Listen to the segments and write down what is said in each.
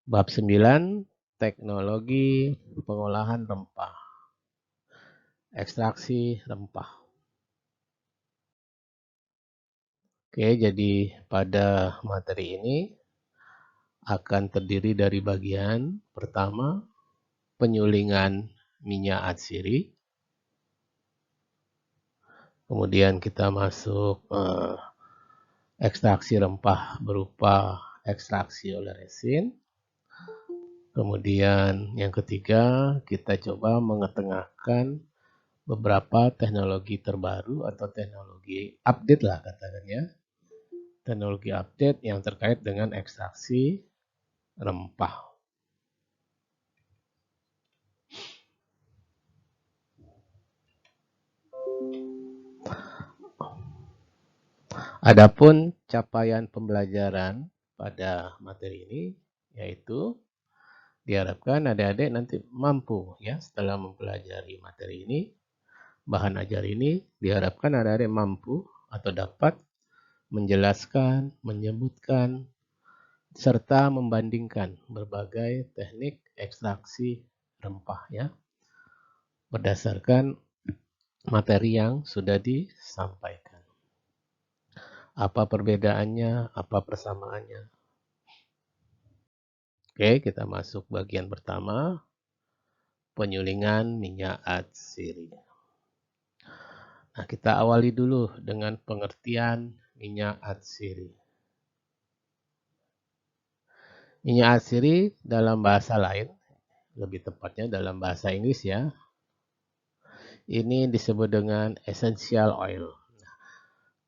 Bab 9, teknologi pengolahan rempah. Ekstraksi rempah. Oke, jadi pada materi ini akan terdiri dari bagian pertama, penyulingan minyak atsiri. Kemudian kita masuk ekstraksi rempah berupa ekstraksi oleh resin. Kemudian yang ketiga, kita coba mengetengahkan beberapa teknologi terbaru atau teknologi update lah katakannya. Teknologi update yang terkait dengan ekstraksi rempah. Adapun capaian pembelajaran pada materi ini yaitu diharapkan adik-adik nanti mampu ya setelah mempelajari materi ini, bahan ajar ini diharapkan adik-adik mampu atau dapat menjelaskan, menyebutkan, serta membandingkan berbagai teknik ekstraksi rempah ya berdasarkan materi yang sudah disampaikan. Apa perbedaannya, apa persamaannya. Oke, kita masuk bagian pertama, penyulingan minyak atsiri. Nah, kita awali dulu dengan pengertian minyak atsiri. Minyak atsiri dalam bahasa lain, lebih tepatnya dalam bahasa Inggris ya, ini disebut dengan essential oil.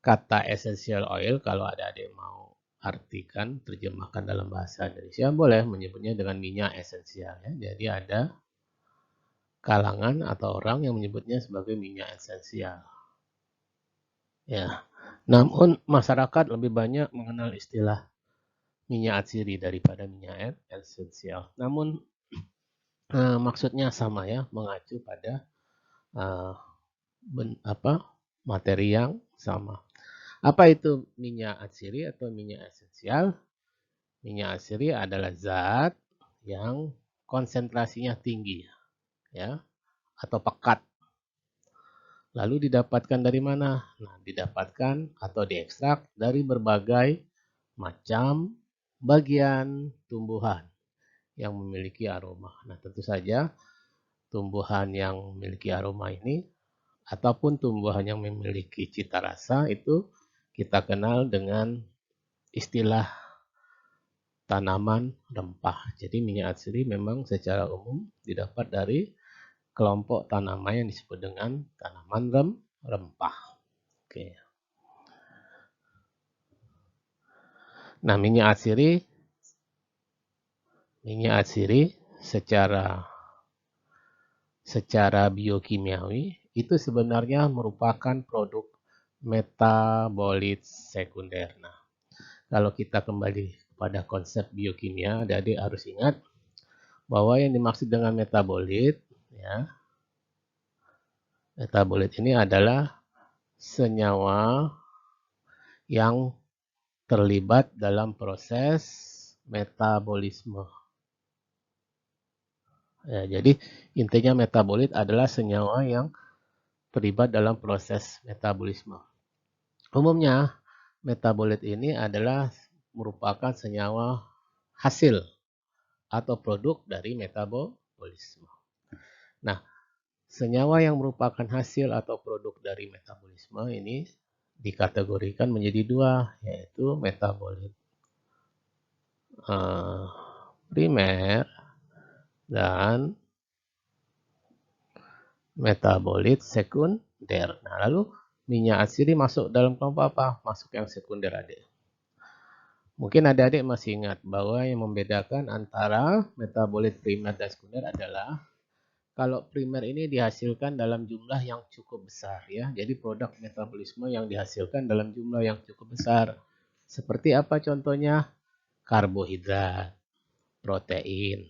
Kata essential oil kalau adik-adik mau artikan, terjemahkan dalam bahasa Indonesia, boleh menyebutnya dengan minyak esensial. Ya. Jadi ada kalangan atau orang yang menyebutnya sebagai minyak esensial. Ya. Namun masyarakat lebih banyak mengenal istilah minyak atsiri daripada minyak esensial. Namun maksudnya sama ya, mengacu pada materi yang sama. Apa itu minyak atsiri atau minyak esensial? Minyak atsiri adalah zat yang konsentrasinya tinggi ya atau pekat. Lalu didapatkan dari mana? Nah, didapatkan atau diekstrak dari berbagai macam bagian tumbuhan yang memiliki aroma. Nah, tentu saja tumbuhan yang memiliki aroma ini ataupun tumbuhan yang memiliki cita rasa itu kita kenal dengan istilah tanaman rempah. Jadi minyak atsiri memang secara umum didapat dari kelompok tanaman yang disebut dengan tanaman rempah. Oke. Nah, minyak atsiri secara biokimiawi itu sebenarnya merupakan produk metabolit sekunder. Nah, kalau kita kembali pada konsep biokimia, adik-adik harus ingat bahwa yang dimaksud dengan metabolit ya, metabolit ini adalah senyawa yang terlibat dalam proses metabolisme. Ya, jadi intinya metabolit adalah senyawa yang terlibat dalam proses metabolisme. Umumnya metabolit ini adalah merupakan senyawa hasil atau produk dari metabolisme. Nah, senyawa yang merupakan hasil atau produk dari metabolisme ini dikategorikan menjadi dua, yaitu metabolit primer dan metabolit sekunder. Nah, lalu minyak atsiri masuk dalam kelompok apa? Masuk yang sekunder, adik. Mungkin adik-adik masih ingat bahwa yang membedakan antara metabolit primer dan sekunder adalah kalau primer ini dihasilkan dalam jumlah yang cukup besar ya. Jadi produk metabolisme yang dihasilkan dalam jumlah yang cukup besar. Seperti apa contohnya? Karbohidrat, protein,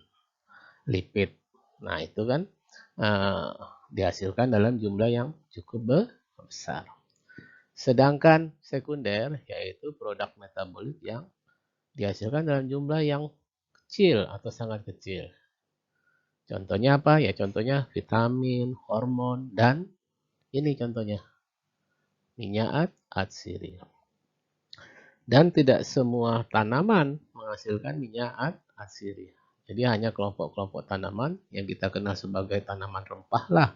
lipid. Nah, itu kan dihasilkan dalam jumlah yang cukup besar. Sedangkan sekunder yaitu produk metabolit yang dihasilkan dalam jumlah yang kecil atau sangat kecil. Contohnya apa? Ya contohnya vitamin, hormon, dan ini contohnya minyak atsiri. Dan tidak semua tanaman menghasilkan minyak atsiri. Jadi hanya kelompok-kelompok tanaman yang kita kenal sebagai tanaman rempah lah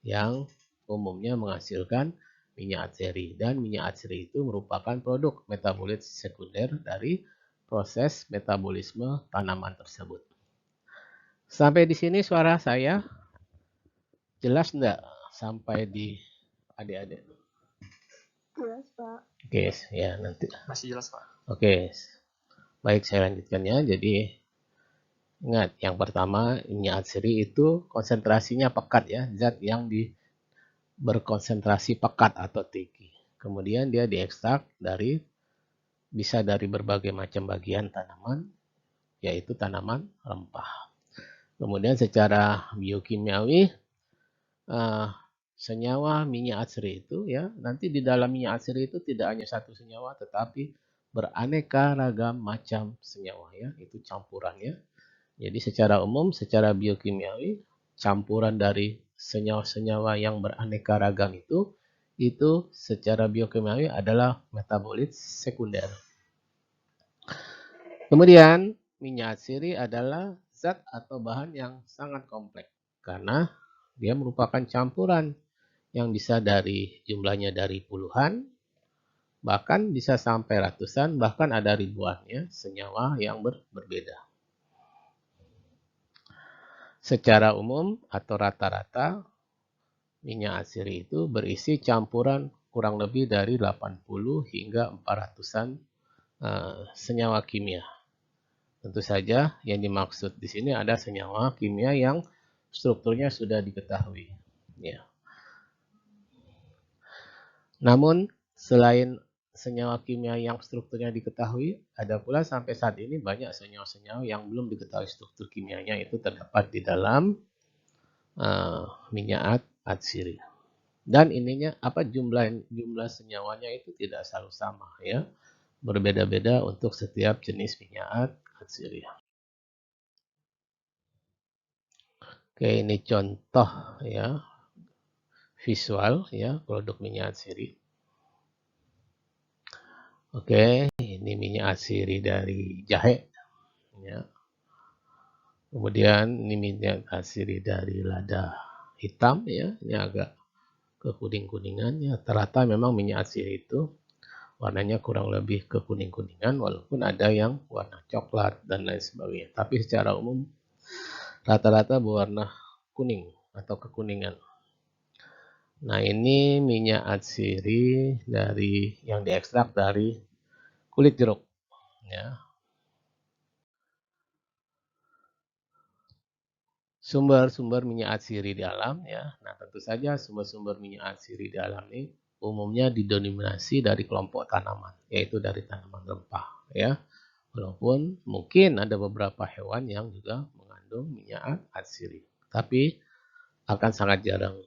yang umumnya menghasilkan minyak atsiri. Dan minyak atsiri itu merupakan produk metabolit sekunder dari proses metabolisme tanaman tersebut. Sampai di sini suara saya jelas enggak sampai di adik-adik? Jelas, Pak. Oke, ya nanti. Masih jelas, Pak. Oke, baik saya lanjutkan ya. Jadi ingat, yang pertama minyak atsiri itu konsentrasinya pekat ya, zat yang berkonsentrasi pekat atau tinggi. Kemudian dia diekstrak bisa dari berbagai macam bagian tanaman, yaitu tanaman rempah. Kemudian secara biokimiawi, senyawa minyak atsiri itu ya, nanti di dalam minyak atsiri itu tidak hanya satu senyawa, tetapi beraneka ragam macam senyawa ya, itu campurannya. Jadi secara umum, secara biokimiawi, campuran dari senyawa-senyawa yang beraneka ragam itu secara biokimiawi adalah metabolit sekunder. Kemudian, minyak atsiri adalah zat atau bahan yang sangat kompleks karena dia merupakan campuran yang bisa jumlahnya dari puluhan, bahkan bisa sampai ratusan, bahkan ada ribuannya senyawa yang berbeda. Secara umum atau rata-rata, minyak atsiri itu berisi campuran kurang lebih dari 80 hingga 400-an senyawa kimia. Tentu saja yang dimaksud di sini ada senyawa kimia yang strukturnya sudah diketahui. Ya. Namun selain senyawa kimia yang strukturnya diketahui, ada pula sampai saat ini banyak senyawa-senyawa yang belum diketahui struktur kimianya itu terdapat di dalam minyak atsiri. Dan ininya jumlah senyawanya itu tidak selalu sama ya. Berbeda-beda untuk setiap jenis minyak atsiri. Oke, ini contoh ya visual ya produk minyak atsiri. Oke, ini minyak atsiri dari jahe ya. Kemudian ini minyak atsiri dari lada hitam ya. Ini agak kekuning-kuningan ya. Rata-rata memang minyak atsiri itu warnanya kurang lebih ke kuning-kuningan walaupun ada yang warna coklat dan lain sebagainya. Tapi secara umum rata-rata berwarna kuning atau kekuningan. Nah, ini minyak atsiri yang diekstrak dari kulit jeruk ya. Sumber-sumber minyak atsiri di alam ya. Nah, tentu saja sumber-sumber minyak atsiri di alam ini umumnya didominasi dari kelompok tanaman, yaitu dari tanaman rempah ya. Walaupun mungkin ada beberapa hewan yang juga mengandung minyak atsiri, tapi akan sangat jarang.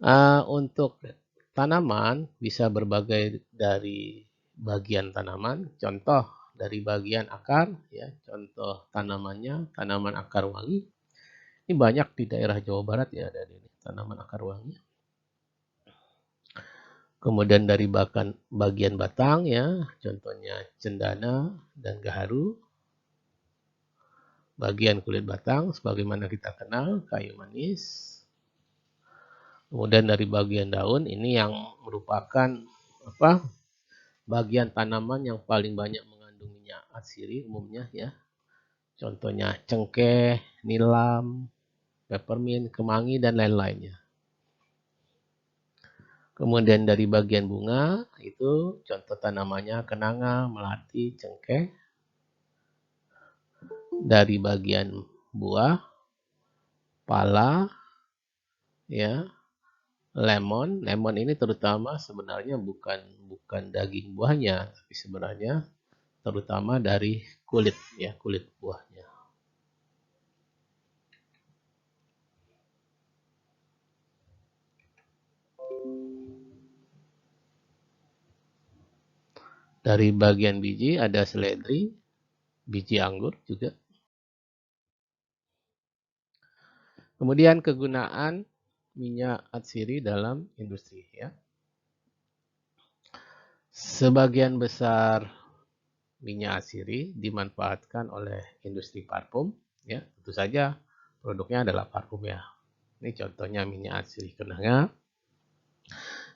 Nah, untuk tanaman bisa berbagai dari bagian tanaman, contoh dari bagian akar ya, contoh tanaman akar wangi. Ini banyak di daerah Jawa Barat ya ada ini tanaman akar wangi. Kemudian dari bagian batang ya, contohnya cendana dan gaharu. Bagian kulit batang sebagaimana kita kenal kayu manis. Kemudian dari bagian daun ini yang merupakan bagian tanaman yang paling banyak mengandung minyak atsiri umumnya ya. Contohnya cengkeh, nilam, peppermint, kemangi dan lain-lainnya. Kemudian dari bagian bunga itu contoh tanamannya kenanga, melati, cengkeh. Dari bagian buah, pala, ya, lemon. Lemon ini terutama sebenarnya bukan daging buahnya, tapi sebenarnya terutama dari kulit ya, kulit buahnya. Dari bagian biji ada seledri, biji anggur juga. Kemudian kegunaan minyak atsiri dalam industri, ya. Sebagian besar minyak atsiri dimanfaatkan oleh industri parfum, ya. Tentu saja produknya adalah parfum, ya. Ini contohnya minyak atsiri kenanga,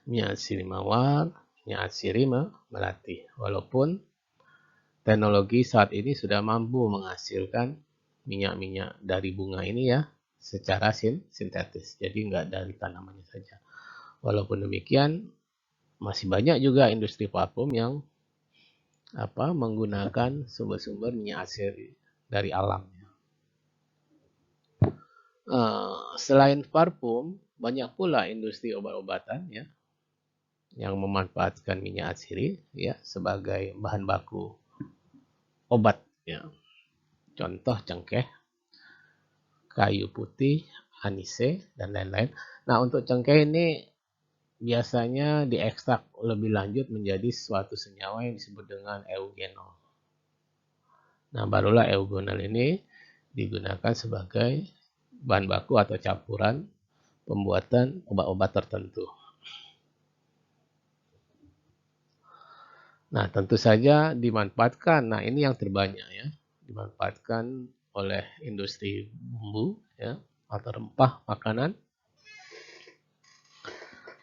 minyak atsiri mawar, minyak atsiri melati. Walaupun teknologi saat ini sudah mampu menghasilkan minyak-minyak dari bunga ini, ya, secara sintetis. Jadi nggak dari tanamannya saja. Walaupun demikian, masih banyak juga industri parfum yang menggunakan sumber-sumber minyak atsiri dari alam. Selain parfum, banyak pula industri obat-obatan, ya, yang memanfaatkan minyak atsiri, ya, sebagai bahan baku obat, ya. Contoh cengkeh, kayu putih, anise, dan lain-lain. Nah, untuk cengkeh ini biasanya diekstrak lebih lanjut menjadi suatu senyawa yang disebut dengan eugenol. Nah, barulah eugenol ini digunakan sebagai bahan baku atau campuran pembuatan obat-obat tertentu. Nah, tentu saja dimanfaatkan. Nah, ini yang terbanyak, ya, dimanfaatkan oleh industri bumbu, ya, atau rempah makanan.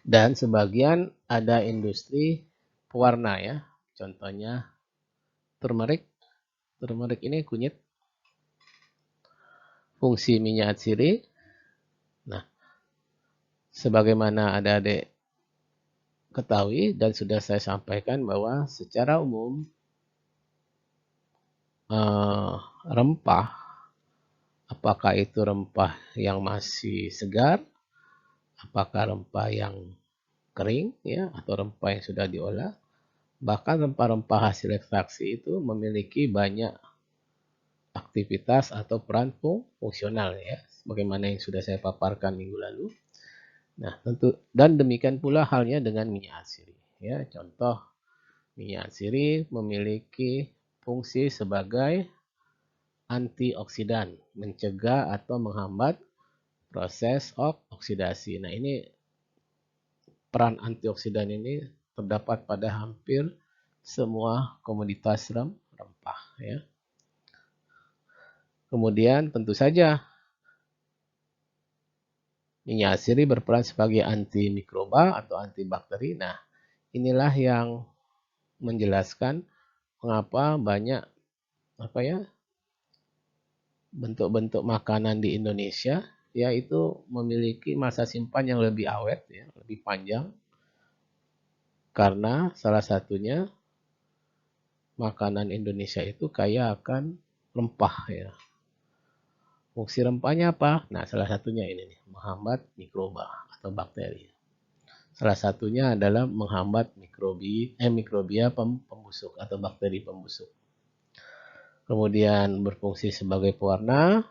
Dan sebagian ada industri pewarna, ya. Contohnya turmeric. Turmeric ini kunyit. Fungsi minyak atsiri. Nah, sebagaimana adik-adik ketahui dan sudah saya sampaikan bahwa secara umum rempah, apakah itu rempah yang masih segar, apakah rempah yang kering, ya, atau rempah yang sudah diolah, bahkan rempah-rempah hasil ekstraksi itu memiliki banyak aktivitas atau peran fungsional, ya, sebagaimana yang sudah saya paparkan minggu lalu. Nah, tentu dan demikian pula halnya dengan minyak atsiri, ya. Contoh, minyak atsiri memiliki fungsi sebagai antioksidan, mencegah atau menghambat proses oksidasi. Nah, ini peran antioksidan ini terdapat pada hampir semua komoditas rempah, ya. Kemudian tentu saja minyak atsiri berperan sebagai antimikroba atau antibakteri. Nah, inilah yang menjelaskan mengapa banyak bentuk-bentuk makanan di Indonesia, yaitu memiliki masa simpan yang lebih awet, ya, lebih panjang. Karena salah satunya makanan Indonesia itu kaya akan rempah, ya. Fungsi rempahnya apa? Nah, salah satunya ini nih, menghambat mikroba atau bakteri. Salah satunya adalah menghambat mikrobia pembusuk atau bakteri pembusuk. Kemudian berfungsi sebagai pewarna,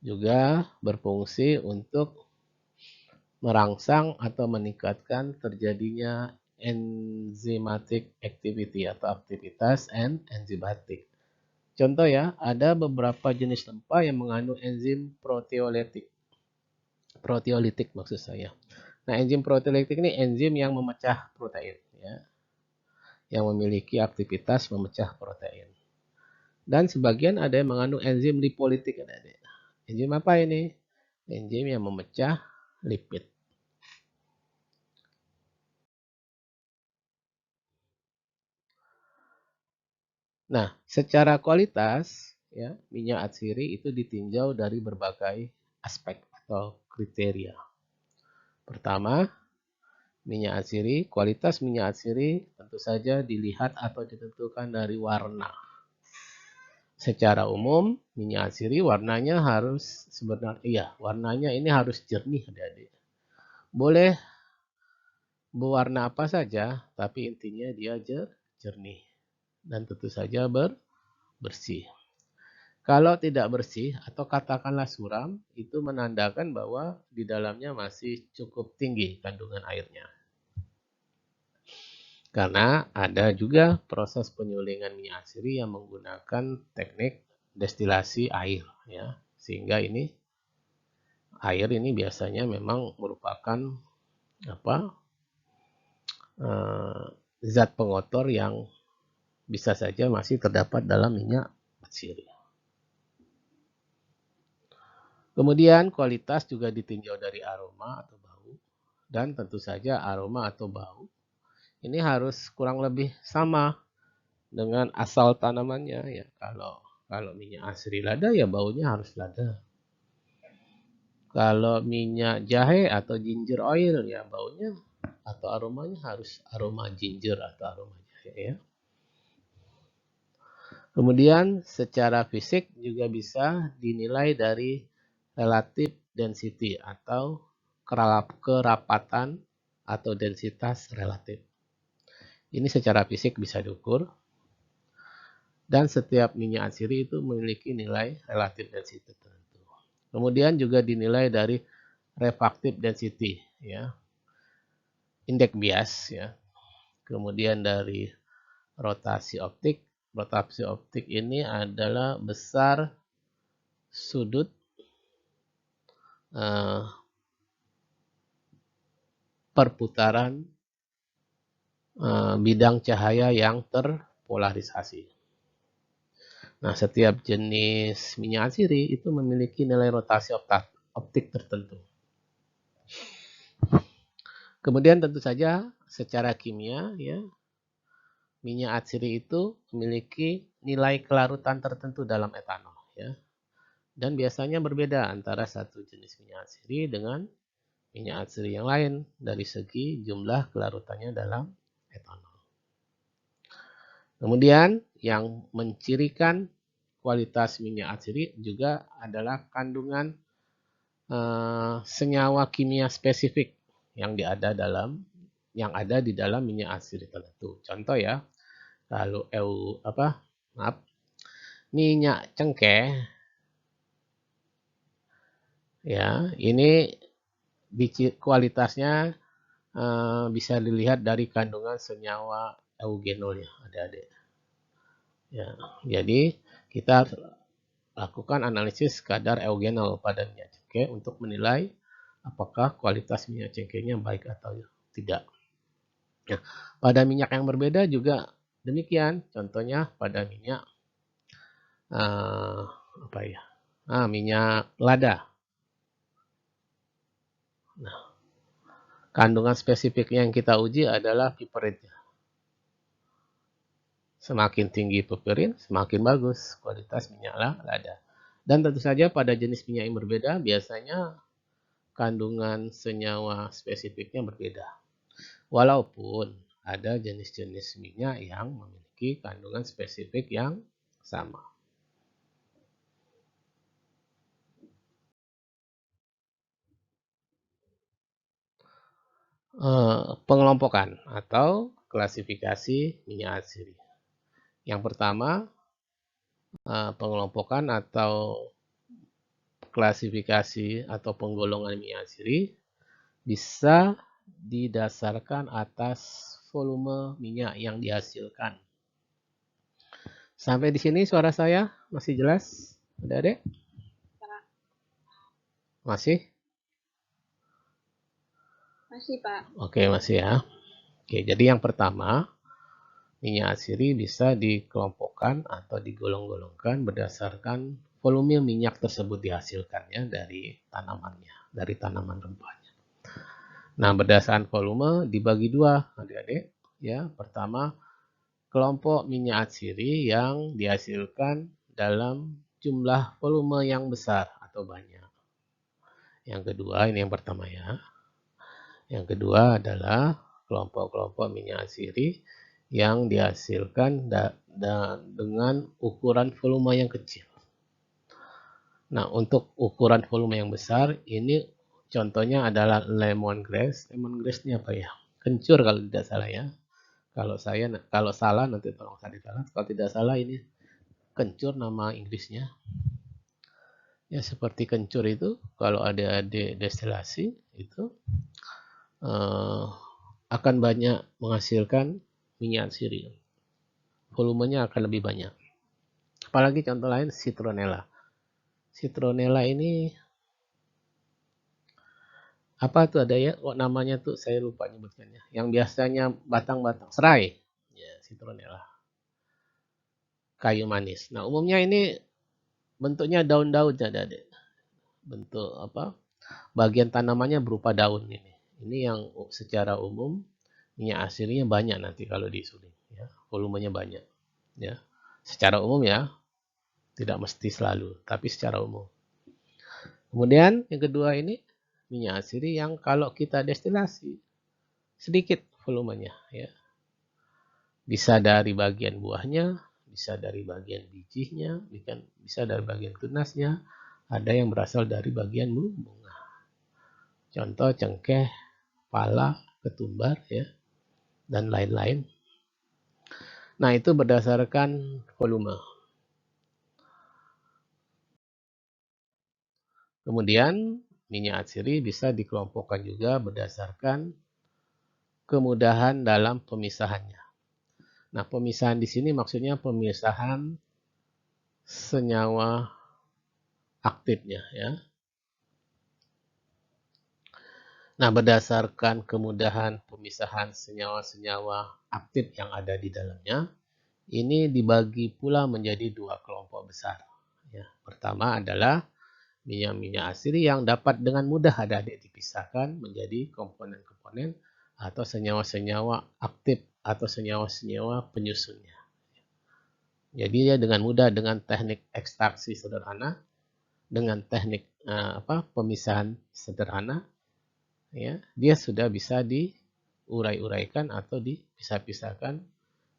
juga berfungsi untuk merangsang atau meningkatkan terjadinya enzymatic activity atau aktivitas enzimatik. Contoh, ya, ada beberapa jenis rempah yang mengandung enzim proteolitik. Proteolitik maksud saya. Nah, enzim proteolitik ini enzim yang memecah protein, ya, yang memiliki aktivitas memecah protein. Dan sebagian ada yang mengandung enzim lipolitik, adik-adik. Enzim apa ini? Enzim yang memecah lipid. Nah, secara kualitas, ya, minyak atsiri itu ditinjau dari berbagai aspek atau kriteria. Pertama, minyak atsiri, kualitas minyak atsiri tentu saja dilihat atau ditentukan dari warna. Secara umum, minyak atsiri warnanya harus warnanya ini harus jernih, adik-adik. Boleh berwarna apa saja, tapi intinya dia jernih dan tentu saja bersih. Kalau tidak bersih atau katakanlah suram, itu menandakan bahwa di dalamnya masih cukup tinggi kandungan airnya. Karena ada juga proses penyulingan minyak asiri yang menggunakan teknik destilasi air, ya. Sehingga ini air ini biasanya memang merupakan zat pengotor yang bisa saja masih terdapat dalam minyak asiri. Kemudian kualitas juga ditinjau dari aroma atau bau, dan tentu saja aroma atau bau ini harus kurang lebih sama dengan asal tanamannya, ya. Kalau minyak asiri lada, ya baunya harus lada. Kalau minyak jahe atau ginger oil, ya baunya atau aromanya harus aroma ginger atau aroma jahe, ya. Kemudian secara fisik juga bisa dinilai dari relative density atau kerapatan atau densitas relatif. Ini secara fisik bisa diukur. Dan setiap minyak asiri itu memiliki nilai relative density tertentu. Kemudian juga dinilai dari refractive density, ya. Indeks bias, ya. Kemudian dari rotasi optik. Rotasi optik ini adalah besar sudut perputaran bidang cahaya yang terpolarisasi. Nah, setiap jenis minyak asiri itu memiliki nilai rotasi optik tertentu. Kemudian tentu saja secara kimia, ya, minyak asiri itu memiliki nilai kelarutan tertentu dalam etanol, ya. Dan biasanya berbeda antara satu jenis minyak asiri dengan minyak asiri yang lain dari segi jumlah kelarutannya dalam etanol. Kemudian yang mencirikan kualitas minyak asiri juga adalah kandungan senyawa kimia spesifik yang ada di dalam minyak asiri tertentu. Contoh, ya, kalau minyak cengkeh, ya, ini kualitasnya bisa dilihat dari kandungan senyawa eugenolnya, adik-adik. Ya, jadi kita lakukan analisis kadar eugenol pada minyak cengkeh untuk menilai apakah kualitas minyak cengkehnya baik atau tidak. Nah, pada minyak yang berbeda juga demikian. Contohnya pada minyak minyak lada. Nah, kandungan spesifiknya yang kita uji adalah piperitnya. Semakin tinggi piperin, semakin bagus kualitas minyak lada. Dan tentu saja pada jenis minyak yang berbeda, biasanya kandungan senyawa spesifiknya berbeda. Walaupun ada jenis-jenis minyak yang memiliki kandungan spesifik yang sama. Pengelompokan atau klasifikasi minyak asiri. Yang pertama, pengelompokan atau klasifikasi atau penggolongan minyak asiri bisa didasarkan atas volume minyak yang dihasilkan. Sampai di sini suara saya masih jelas, adik-adik? Masih? Masih, Pak. Oke, masih, ya. Oke, jadi yang pertama, minyak asiri bisa dikelompokkan atau digolong-golongkan berdasarkan volume minyak tersebut dihasilkannya dari tanamannya, dari tanaman rempahnya. Nah, berdasarkan volume dibagi dua, adik-adik. Ya, pertama, kelompok minyak asiri yang dihasilkan dalam jumlah volume yang besar atau banyak. Yang kedua, ini yang pertama, ya. Yang kedua adalah kelompok-kelompok minyak asiri yang dihasilkan dengan ukuran volume yang kecil. Nah, untuk ukuran volume yang besar, ini contohnya adalah lemongrass. Lemongrass ini apa, ya? Kencur kalau tidak salah, ya. Kalau salah nanti tolong saya salah. Kalau tidak salah ini kencur nama Inggrisnya. Ya, seperti kencur itu kalau adik-adik destilasi itu akan banyak menghasilkan minyak atsiri. Volumenya akan lebih banyak. Apalagi contoh lain citronella. Citronella ini apa tuh ada ya? Kok namanya tuh saya lupa nyebutkannya. Yang biasanya batang-batang serai. Ya, citronella. Kayu manis. Nah, umumnya ini bentuknya daun-daunnya ada. Bentuk apa? Bagian tanamannya berupa daun ini. Ini yang secara umum minyak atsirinya banyak nanti kalau disuling, ya. Volumenya banyak, ya. Secara umum ya, tidak mesti selalu, tapi secara umum. Kemudian yang kedua ini minyak atsiri yang kalau kita destilasi sedikit volumenya, ya. Bisa dari bagian buahnya, bisa dari bagian bijinya, bisa dari bagian tunasnya, ada yang berasal dari bagian bunga. Contoh cengkeh, pala, ketumbar, ya, dan lain-lain. Nah, itu berdasarkan volume. Kemudian minyak atsiri bisa dikelompokkan juga berdasarkan kemudahan dalam pemisahannya. Nah, pemisahan di sini maksudnya pemisahan senyawa aktifnya, ya. Nah, berdasarkan kemudahan pemisahan senyawa-senyawa aktif yang ada di dalamnya, ini dibagi pula menjadi dua kelompok besar. Ya. Pertama adalah minyak-minyak atsiri yang dapat dengan mudah adik-adik dipisahkan menjadi komponen-komponen atau senyawa-senyawa aktif atau senyawa-senyawa penyusunnya. Jadi ya dengan mudah dengan teknik ekstraksi sederhana, dengan teknik pemisahan sederhana, ya, dia sudah bisa diurai-uraikan atau dipisah-pisahkan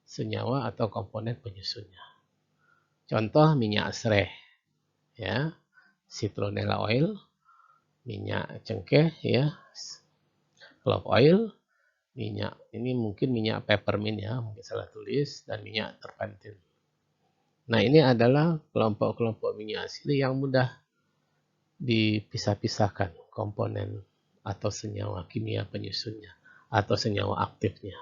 senyawa atau komponen penyusunnya. Contoh minyak serai, ya, citronella oil, minyak cengkeh, ya, clove oil, minyak ini mungkin minyak peppermint, ya, mungkin salah tulis, dan minyak turpentine. Nah, ini adalah kelompok-kelompok minyak atsiri yang mudah dipisah-pisahkan komponen atau senyawa kimia penyusunnya atau senyawa aktifnya.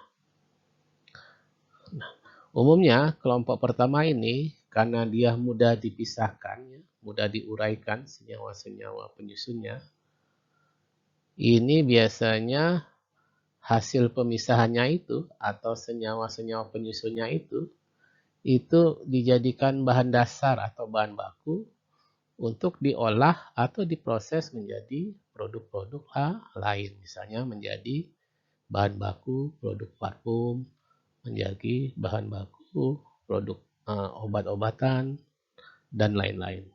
Nah, umumnya kelompok pertama ini karena dia mudah dipisahkan, mudah diuraikan senyawa-senyawa penyusunnya, ini biasanya hasil pemisahannya itu atau senyawa-senyawa penyusunnya itu dijadikan bahan dasar atau bahan baku untuk diolah atau diproses menjadi produk-produk lain. Misalnya menjadi bahan baku produk parfum, menjadi bahan baku produk obat-obatan, dan lain-lain.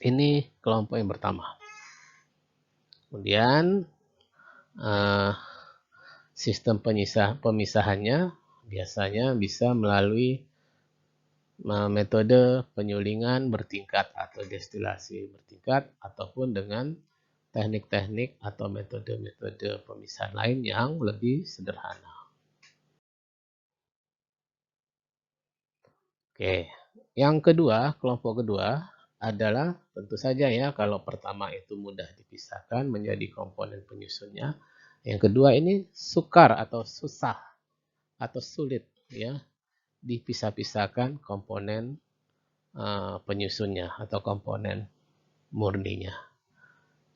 Ini kelompok yang pertama. Kemudian sistem pemisahannya biasanya bisa melalui metode penyulingan bertingkat atau destilasi bertingkat ataupun dengan teknik-teknik atau metode-metode pemisahan lain yang lebih sederhana. Oke, yang kedua, kelompok kedua adalah tentu saja ya kalau pertama itu mudah dipisahkan menjadi komponen penyusunnya. Yang kedua ini sukar atau susah atau sulit ya dipisah-pisahkan komponen penyusunnya atau komponen murninya.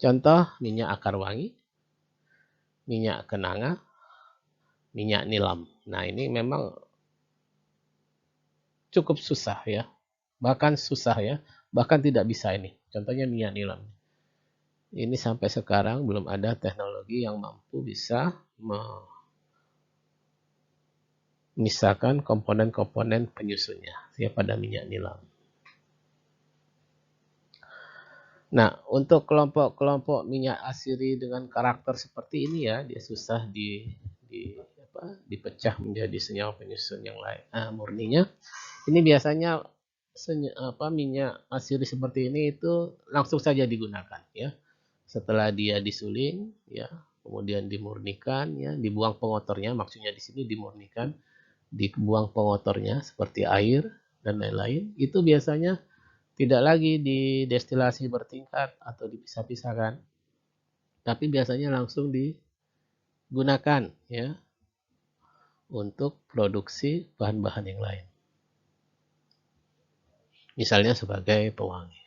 Contoh minyak akar wangi, minyak kenanga, minyak nilam. Nah, ini memang cukup susah ya. Bahkan susah ya. Bahkan tidak bisa ini. Contohnya minyak nilam. Ini sampai sekarang belum ada teknologi yang mampu bisa memisahkan komponen-komponen penyusunnya ya pada minyak nilam. Nah, untuk kelompok-kelompok minyak atsiri dengan karakter seperti ini ya, dia susah dipecah menjadi senyawa penyusun yang lain. Murninya, ini biasanya minyak atsiri seperti ini itu langsung saja digunakan ya. Setelah dia disuling, ya, kemudian dimurnikan, ya, dibuang pengotornya. Maksudnya di sini dimurnikan, dibuang pengotornya seperti air dan lain-lain. Itu biasanya tidak lagi didestilasi bertingkat atau dipisah-pisahkan, tapi biasanya langsung digunakan ya untuk produksi bahan-bahan yang lain. Misalnya sebagai pewangi.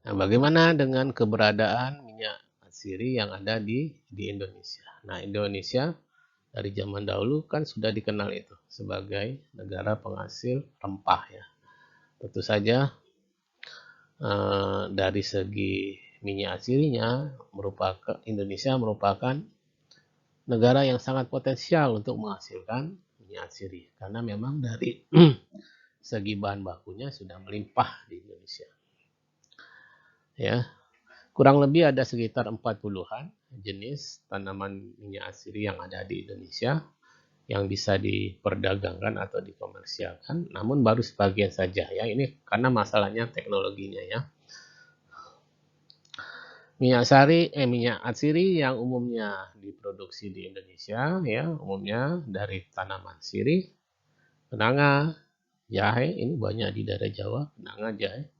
Nah, bagaimana dengan keberadaan minyak atsiri yang ada di Indonesia? Nah, Indonesia dari zaman dahulu kan sudah dikenal itu sebagai negara penghasil rempah ya. Tentu saja dari segi minyak atsirinya Indonesia merupakan negara yang sangat potensial untuk menghasilkan minyak atsiri karena memang dari segi bahan bakunya sudah melimpah di Indonesia. Ya, kurang lebih ada sekitar 40-an jenis tanaman minyak atsiri yang ada di Indonesia yang bisa diperdagangkan atau dikomersialkan, namun baru sebagian saja ya. Ini karena masalahnya teknologinya ya. Minyak atsiri yang umumnya diproduksi di Indonesia ya, umumnya dari tanaman sirih, kenanga, jahe, ini banyak di daerah Jawa, kenanga, jahe.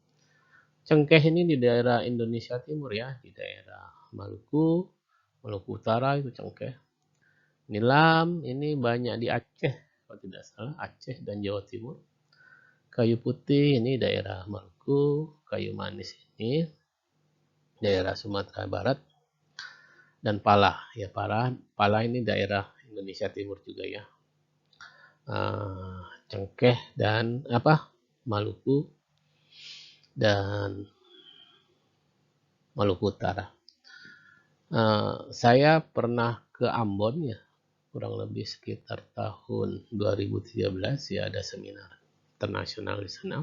Cengkeh ini di daerah Indonesia Timur ya, di daerah Maluku Utara itu cengkeh. Nilam ini banyak di Aceh, kalau tidak salah, Aceh dan Jawa Timur. Kayu putih ini daerah Maluku, kayu manis ini daerah Sumatera Barat, dan pala. Ya, pala ini daerah Indonesia Timur juga ya. Cengkeh dan Maluku dan Maluku Utara. Saya pernah ke Ambon ya, kurang lebih sekitar tahun 2013 ya, ada seminar internasional di sana.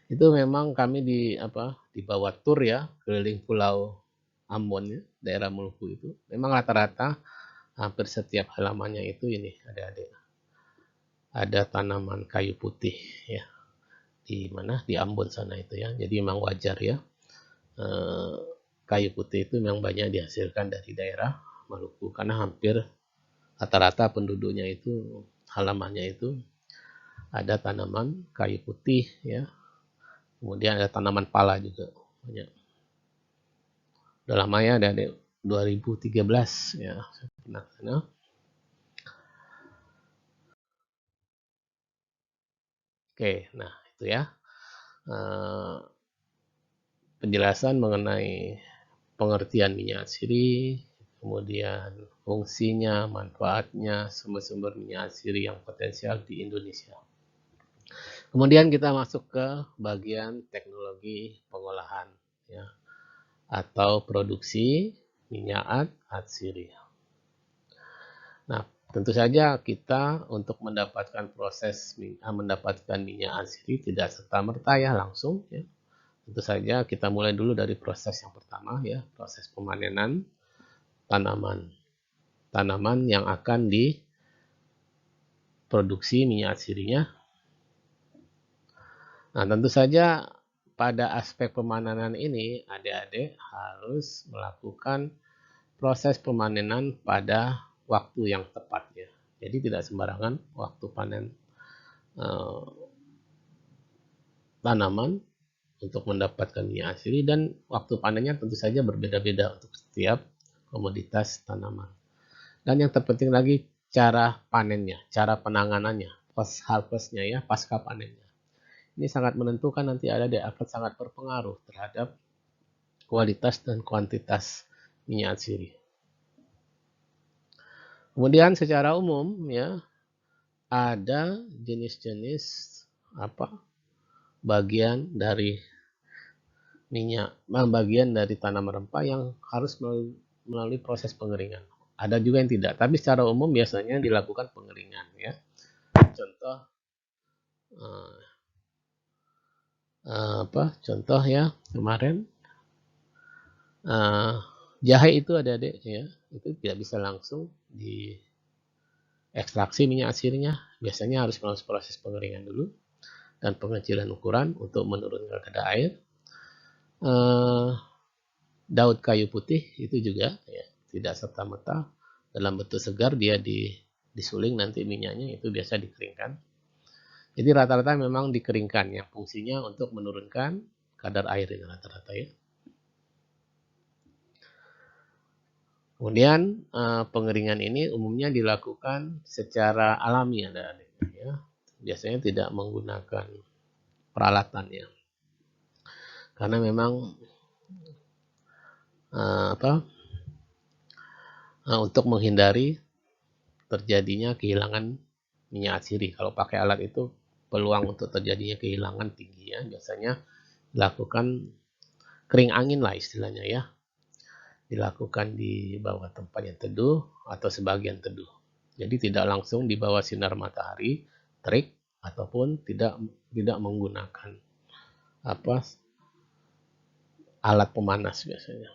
Itu memang kami dibawa tur ya keliling pulau Ambon ya, daerah Maluku itu. Memang rata-rata hampir setiap halamannya itu ini ada tanaman kayu putih ya. Di Ambon sana itu ya. Jadi memang wajar ya. Kayu putih itu memang banyak dihasilkan dari daerah Maluku karena hampir rata-rata penduduknya itu halamannya itu ada tanaman kayu putih ya. Kemudian ada tanaman pala juga banyak. Udah lama ya, dari 2013 ya. Oke, nah itu ya penjelasan mengenai pengertian minyak atsiri, kemudian fungsinya, manfaatnya, sumber-sumber minyak atsiri yang potensial di Indonesia. Kemudian kita masuk ke bagian teknologi pengolahan ya, atau produksi minyak atsiri. Nah, tentu saja kita untuk mendapatkan minyak atsiri tidak serta-merta ya langsung ya. Tentu saja kita mulai dulu dari proses yang pertama ya, proses pemanenan tanaman yang akan diproduksi minyak atsirinya. Nah, tentu saja pada aspek pemanenan ini adik-adik harus melakukan proses pemanenan pada waktu yang tepat ya. Jadi tidak sembarangan waktu panen tanaman untuk mendapatkan minyak atsiri, dan waktu panennya tentu saja berbeda-beda untuk setiap komoditas tanaman. Dan yang terpenting lagi cara panennya, cara penanganannya, post harvestnya ya, pasca panennya. Ini sangat menentukan, nanti akan sangat berpengaruh terhadap kualitas dan kuantitas minyak atsiri. Kemudian secara umum ya ada jenis-jenis bagian dari tanaman rempah yang harus melalui proses pengeringan. Ada juga yang tidak, tapi secara umum biasanya dilakukan pengeringan ya. Contoh ya kemarin jahe itu adik-adik ya, itu tidak bisa langsung diekstraksi minyak atsirinya, biasanya harus melalui proses pengeringan dulu dan pengecilan ukuran untuk menurunkan kadar air. Daun kayu putih itu juga ya, tidak serta-merta dalam bentuk segar dia disuling nanti minyaknya, itu biasa dikeringkan. Jadi rata-rata memang dikeringkan ya, fungsinya untuk menurunkan kadar air ini rata-rata ya. Kemudian pengeringan ini umumnya dilakukan secara alami adik-adik, ya. Biasanya tidak menggunakan peralatan ya. Karena memang untuk menghindari terjadinya kehilangan minyak atsiri. Kalau pakai alat itu peluang untuk terjadinya kehilangan tinggi ya. Biasanya dilakukan kering angin lah istilahnya ya. Dilakukan di bawah tempat yang teduh atau sebagian teduh. Jadi tidak langsung di bawah sinar matahari terik ataupun tidak menggunakan alat pemanas biasanya.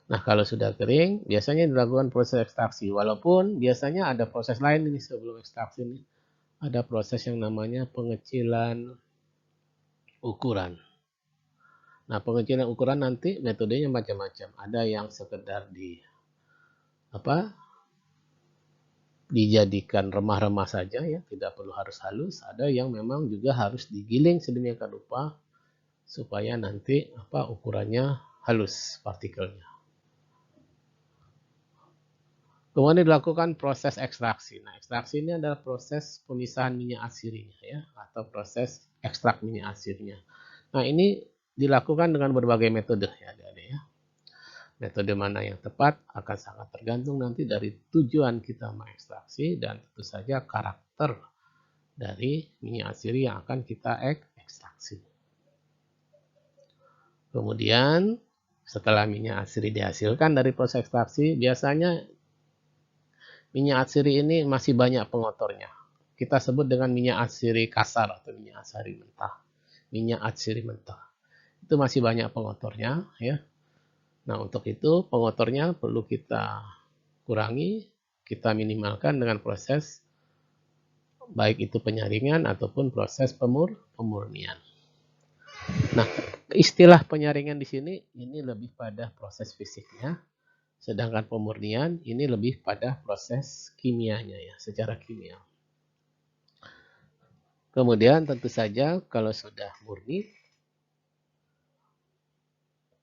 Nah, kalau sudah kering, biasanya dilakukan proses ekstraksi. Walaupun biasanya ada proses lain ini sebelum ekstraksi ini. Ada proses yang namanya pengecilan ukuran. Nah, pengecilan ukuran nanti metodenya macam-macam. Ada yang sekedar dijadikan remah-remah saja ya, tidak perlu harus halus. Ada yang memang juga harus digiling sedemikian rupa supaya nanti ukurannya halus partikelnya. Kemudian dilakukan proses ekstraksi. Nah, ekstraksi ini adalah proses pemisahan minyak atsirinya ya, atau proses ekstrak minyak atsirnya. Nah, ini dilakukan dengan berbagai metode ya, adik-adik ya. Metode mana yang tepat akan sangat tergantung nanti dari tujuan kita mengekstraksi dan tentu saja karakter dari minyak atsiri yang akan kita ekstraksi. Kemudian setelah minyak atsiri dihasilkan dari proses ekstraksi, biasanya minyak atsiri ini masih banyak pengotornya. Kita sebut dengan minyak atsiri kasar atau minyak atsiri mentah. Minyak atsiri mentah. Itu masih banyak pengotornya ya. Nah, untuk itu pengotornya perlu kita kurangi, kita minimalkan dengan proses baik itu penyaringan ataupun proses pemurnian. Nah, istilah penyaringan di sini ini lebih pada proses fisiknya, sedangkan pemurnian ini lebih pada proses kimianya ya, secara kimia. Kemudian tentu saja kalau sudah murni,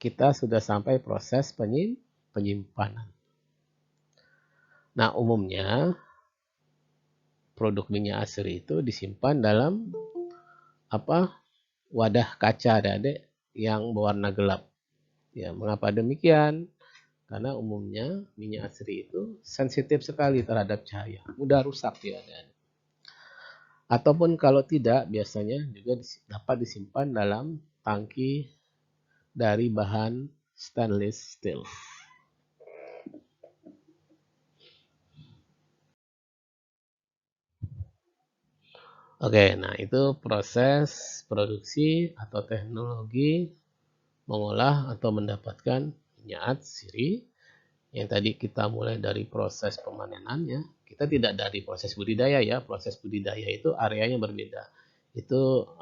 kita sudah sampai proses penyimpanan. Nah, umumnya produk minyak atsiri itu disimpan dalam wadah kaca adik-adik yang berwarna gelap. Ya, mengapa demikian? Karena umumnya minyak atsiri itu sensitif sekali terhadap cahaya, mudah rusak ya adik-adik. Ataupun kalau tidak, biasanya juga dapat disimpan dalam tangki dari bahan stainless steel. Oke, nah itu proses produksi atau teknologi mengolah atau mendapatkan minyak atsiri. Yang tadi kita mulai dari proses pemanenan ya. Kita tidak dari proses budidaya ya. Proses budidaya itu areanya berbeda. Itu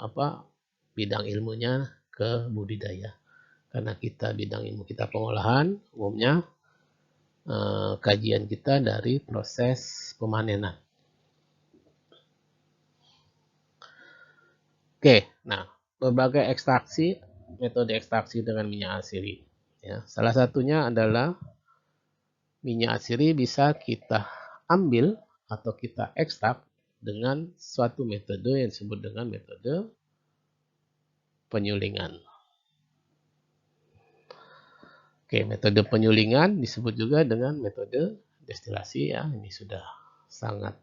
bidang ilmunya ke budidaya. Karena kita bidang ilmu kita pengolahan, umumnya kajian kita dari proses pemanenan. Oke, nah berbagai ekstraksi, metode ekstraksi dengan minyak atsiri. Ya, salah satunya adalah minyak atsiri bisa kita ambil atau kita ekstrak dengan suatu metode yang disebut dengan metode penyulingan. Oke, metode penyulingan disebut juga dengan metode destilasi ya. Ini sudah sangat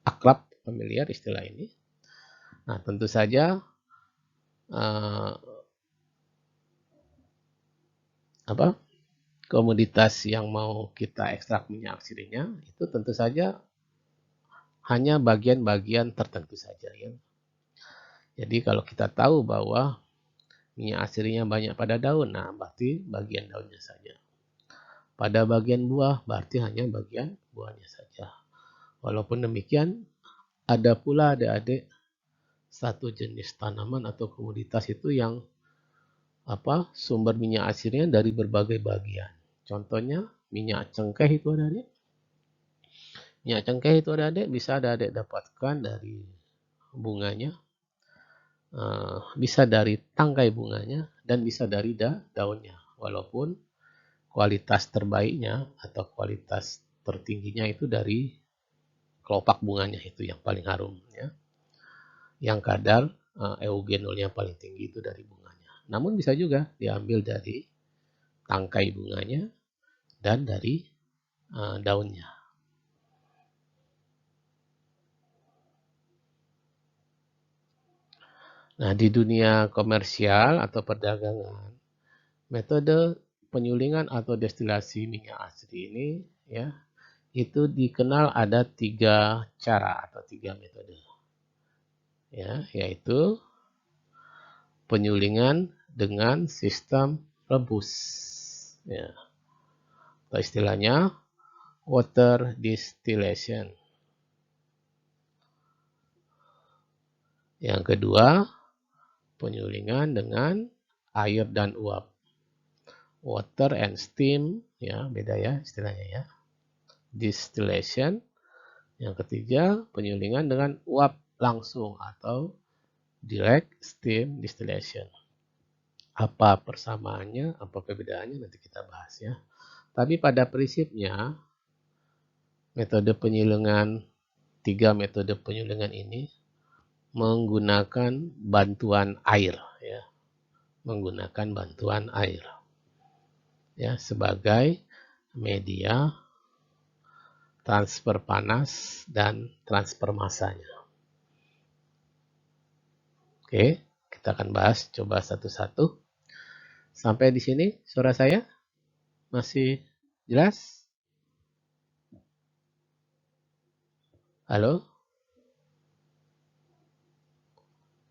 akrab, familiar istilah ini. Nah, tentu saja komoditas yang mau kita ekstrak minyak atsirinya itu tentu saja hanya bagian-bagian tertentu saja ya. Jadi kalau kita tahu bahwa minyak atsirinya banyak pada daun, nah berarti bagian daunnya saja. Pada bagian buah, berarti hanya bagian buahnya saja. Walaupun demikian, ada pula adik-adik satu jenis tanaman atau komoditas itu yang sumber minyak atsirnya dari berbagai bagian. Contohnya minyak cengkeh itu adik-adik. Minyak cengkeh itu adik-adik bisa adik-adik dapatkan dari bunganya, bisa dari tangkai bunganya, dan bisa dari daunnya. Walaupun kualitas terbaiknya atau kualitas tertingginya itu dari kelopak bunganya, itu yang paling harum ya. Yang kadar eugenolnya paling tinggi itu dari bunganya. Namun bisa juga diambil dari tangkai bunganya dan dari daunnya. Nah, di dunia komersial atau perdagangan, metode penyulingan atau destilasi minyak asli ini ya, itu dikenal ada 3 cara atau 3 metode. Ya, yaitu penyulingan dengan sistem rebus. Ya. Atau istilahnya water distillation. Yang kedua, penyulingan dengan air dan uap. Water and steam, ya beda ya istilahnya ya. Distillation. Yang ketiga, penyulingan dengan uap langsung atau direct steam distillation. Apa persamaannya, apa perbedaannya nanti kita bahas ya. Tapi pada prinsipnya, metode penyulingan, 3 metode penyulingan ini menggunakan bantuan air ya. Menggunakan bantuan air ya sebagai media transfer panas dan transfer masanya. Oke, kita akan bahas coba satu-satu. Sampai di sini suara saya masih jelas? Halo?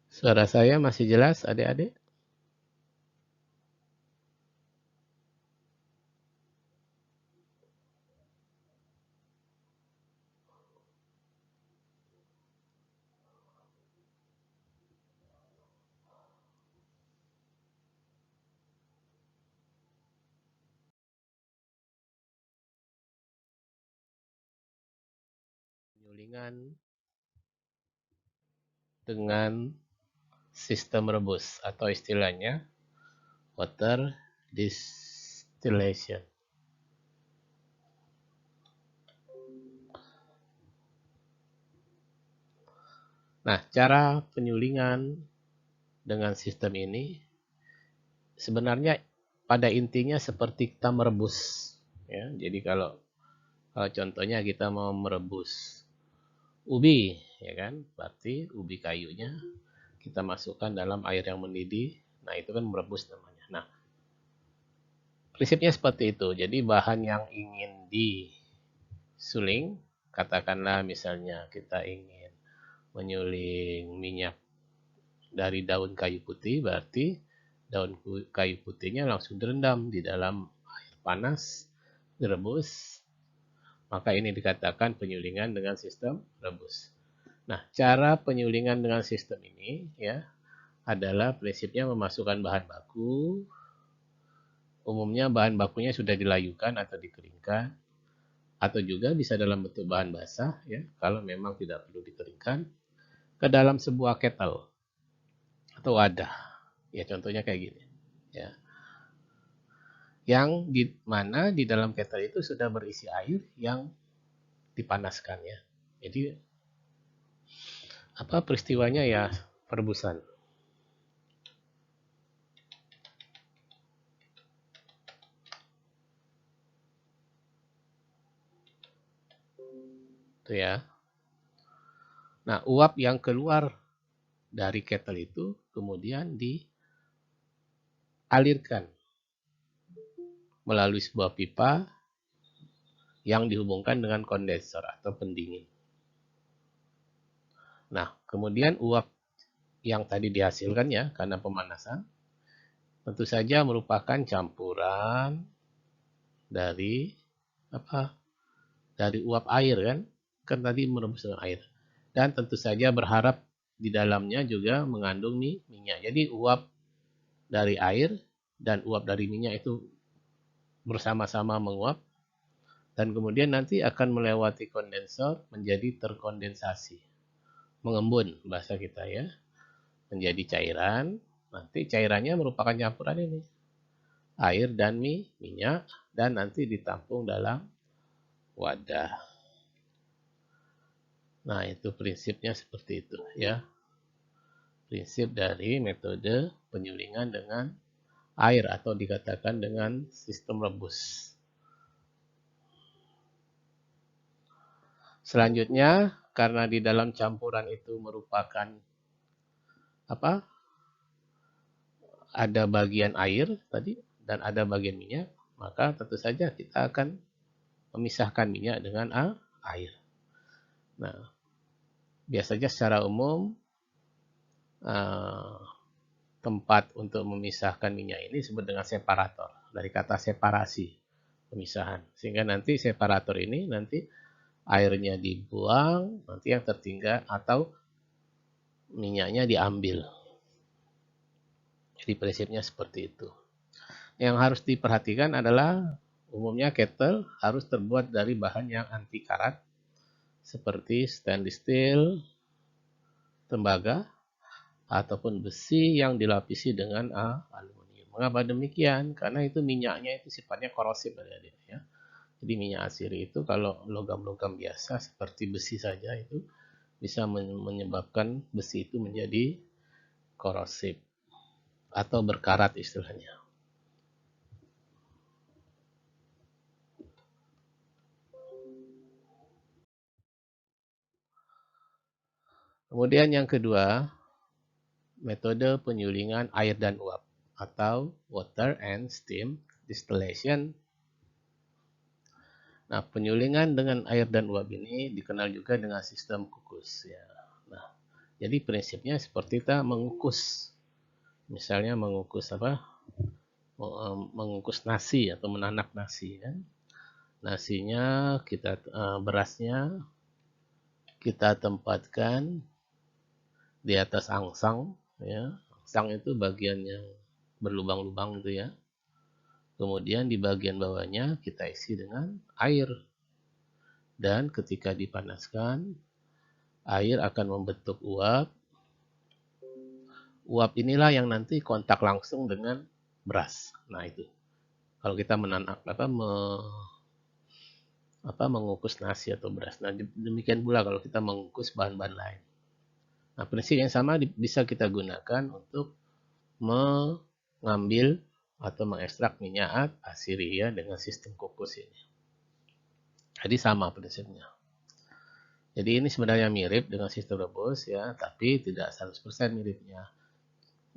Suara saya masih jelas, adik-adik? Penyulingan dengan sistem rebus atau istilahnya water distillation. Nah, cara penyulingan dengan sistem ini sebenarnya pada intinya seperti kita merebus ya. Jadi kalau contohnya kita mau merebus ubi ya kan, berarti ubi kayunya kita masukkan dalam air yang mendidih. Nah, itu kan merebus namanya. Nah, prinsipnya seperti itu. Jadi bahan yang ingin disuling, katakanlah misalnya kita ingin menyuling minyak dari daun kayu putih, berarti daun kayu putihnya langsung direndam di dalam air panas, direbus. Maka ini dikatakan penyulingan dengan sistem rebus. Nah, cara penyulingan dengan sistem ini ya adalah prinsipnya memasukkan bahan baku. Umumnya bahan bakunya sudah dilayukan atau dikeringkan, atau juga bisa dalam bentuk bahan basah ya, kalau memang tidak perlu dikeringkan, ke dalam sebuah kettle atau wadah. Ya contohnya kayak gini. Ya. Yang di mana di dalam kettle itu sudah berisi air yang dipanaskan ya. Jadi apa peristiwanya ya perebusan. Itu ya. Nah, uap yang keluar dari kettle itu kemudian dialirkan melalui sebuah pipa yang dihubungkan dengan kondensor atau pendingin. Nah, kemudian uap yang tadi dihasilkan ya karena pemanasan tentu saja merupakan campuran dari apa? Dari uap air kan? Kan tadi merebus dengan air. Dan tentu saja berharap di dalamnya juga mengandung minyak. Jadi uap dari air dan uap dari minyak itu bersama-sama menguap dan kemudian nanti akan melewati kondensor menjadi terkondensasi. Mengembun bahasa kita ya. Menjadi cairan. Nanti cairannya merupakan campuran ini. air dan minyak, dan nanti ditampung dalam wadah. Nah, itu prinsipnya seperti itu ya. Prinsip dari metode penyulingan dengan air atau dikatakan dengan sistem rebus. Selanjutnya, karena di dalam campuran itu merupakan ada bagian air tadi dan ada bagian minyak, maka tentu saja kita akan memisahkan minyak dengan air. Nah, biasanya secara umum tempat untuk memisahkan minyak ini disebut dengan separator, dari kata separasi, pemisahan. Sehingga nanti separator ini nanti airnya dibuang, nanti yang tertinggal atau minyaknya diambil. Jadi prinsipnya seperti itu. Yang harus diperhatikan adalah umumnya kettle harus terbuat dari bahan yang anti karat seperti stainless steel, tembaga, ataupun besi yang dilapisi dengan aluminium. Mengapa demikian? Karena itu minyaknya itu sifatnya korosif ya. Jadi minyak asiri itu kalau logam-logam biasa seperti besi saja itu bisa menyebabkan besi itu menjadi korosif atau berkarat istilahnya. Kemudian yang kedua, metode penyulingan air dan uap atau water and steam distillation. Nah, penyulingan dengan air dan uap ini dikenal juga dengan sistem kukus ya. Nah, jadi prinsipnya seperti kita mengukus. Misalnya mengukus mengukus nasi atau menanak nasi kan. Nasinya berasnya kita tempatkan di atas angsang ya. Angsang itu bagian yang berlubang-lubang itu ya. Kemudian di bagian bawahnya kita isi dengan air. Dan ketika dipanaskan, air akan membentuk uap. Uap inilah yang nanti kontak langsung dengan beras. Nah itu. Kalau kita mengukus nasi atau beras. Nah demikian pula kalau kita mengukus bahan-bahan lain. Nah prinsip yang sama bisa kita gunakan untuk mengambil atau mengekstrak minyak asiri ya dengan sistem kukus ini. Jadi sama prinsipnya. Jadi ini sebenarnya mirip dengan sistem rebus ya, tapi tidak 100% miripnya.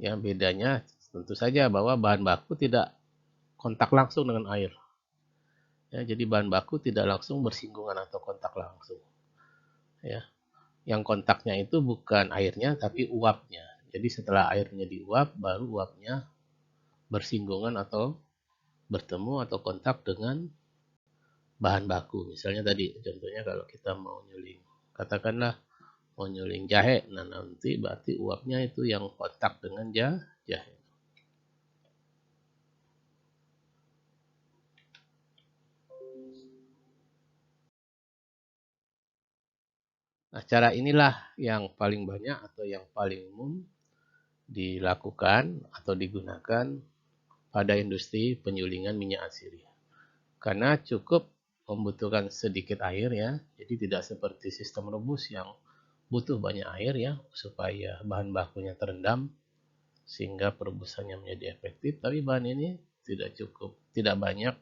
Ya, bedanya tentu saja bahwa bahan baku tidak kontak langsung dengan air. Ya, jadi bahan baku tidak langsung bersinggungan atau kontak langsung. Ya. Yang kontaknya itu bukan airnya tapi uapnya. Jadi setelah airnya diuap baru uapnya bersinggungan atau bertemu atau kontak dengan bahan baku. Misalnya tadi contohnya kalau kita mau nyuling, katakanlah mau nyuling jahe, nah nanti berarti uapnya itu yang kontak dengan jahe. Nah, cara inilah yang paling banyak atau yang paling umum dilakukan atau digunakan pada industri penyulingan minyak asiri. Karena cukup membutuhkan sedikit air ya, jadi tidak seperti sistem rebus yang butuh banyak air ya supaya bahan bakunya terendam sehingga perebusannya menjadi efektif. Tapi bahan ini tidak cukup, tidak banyak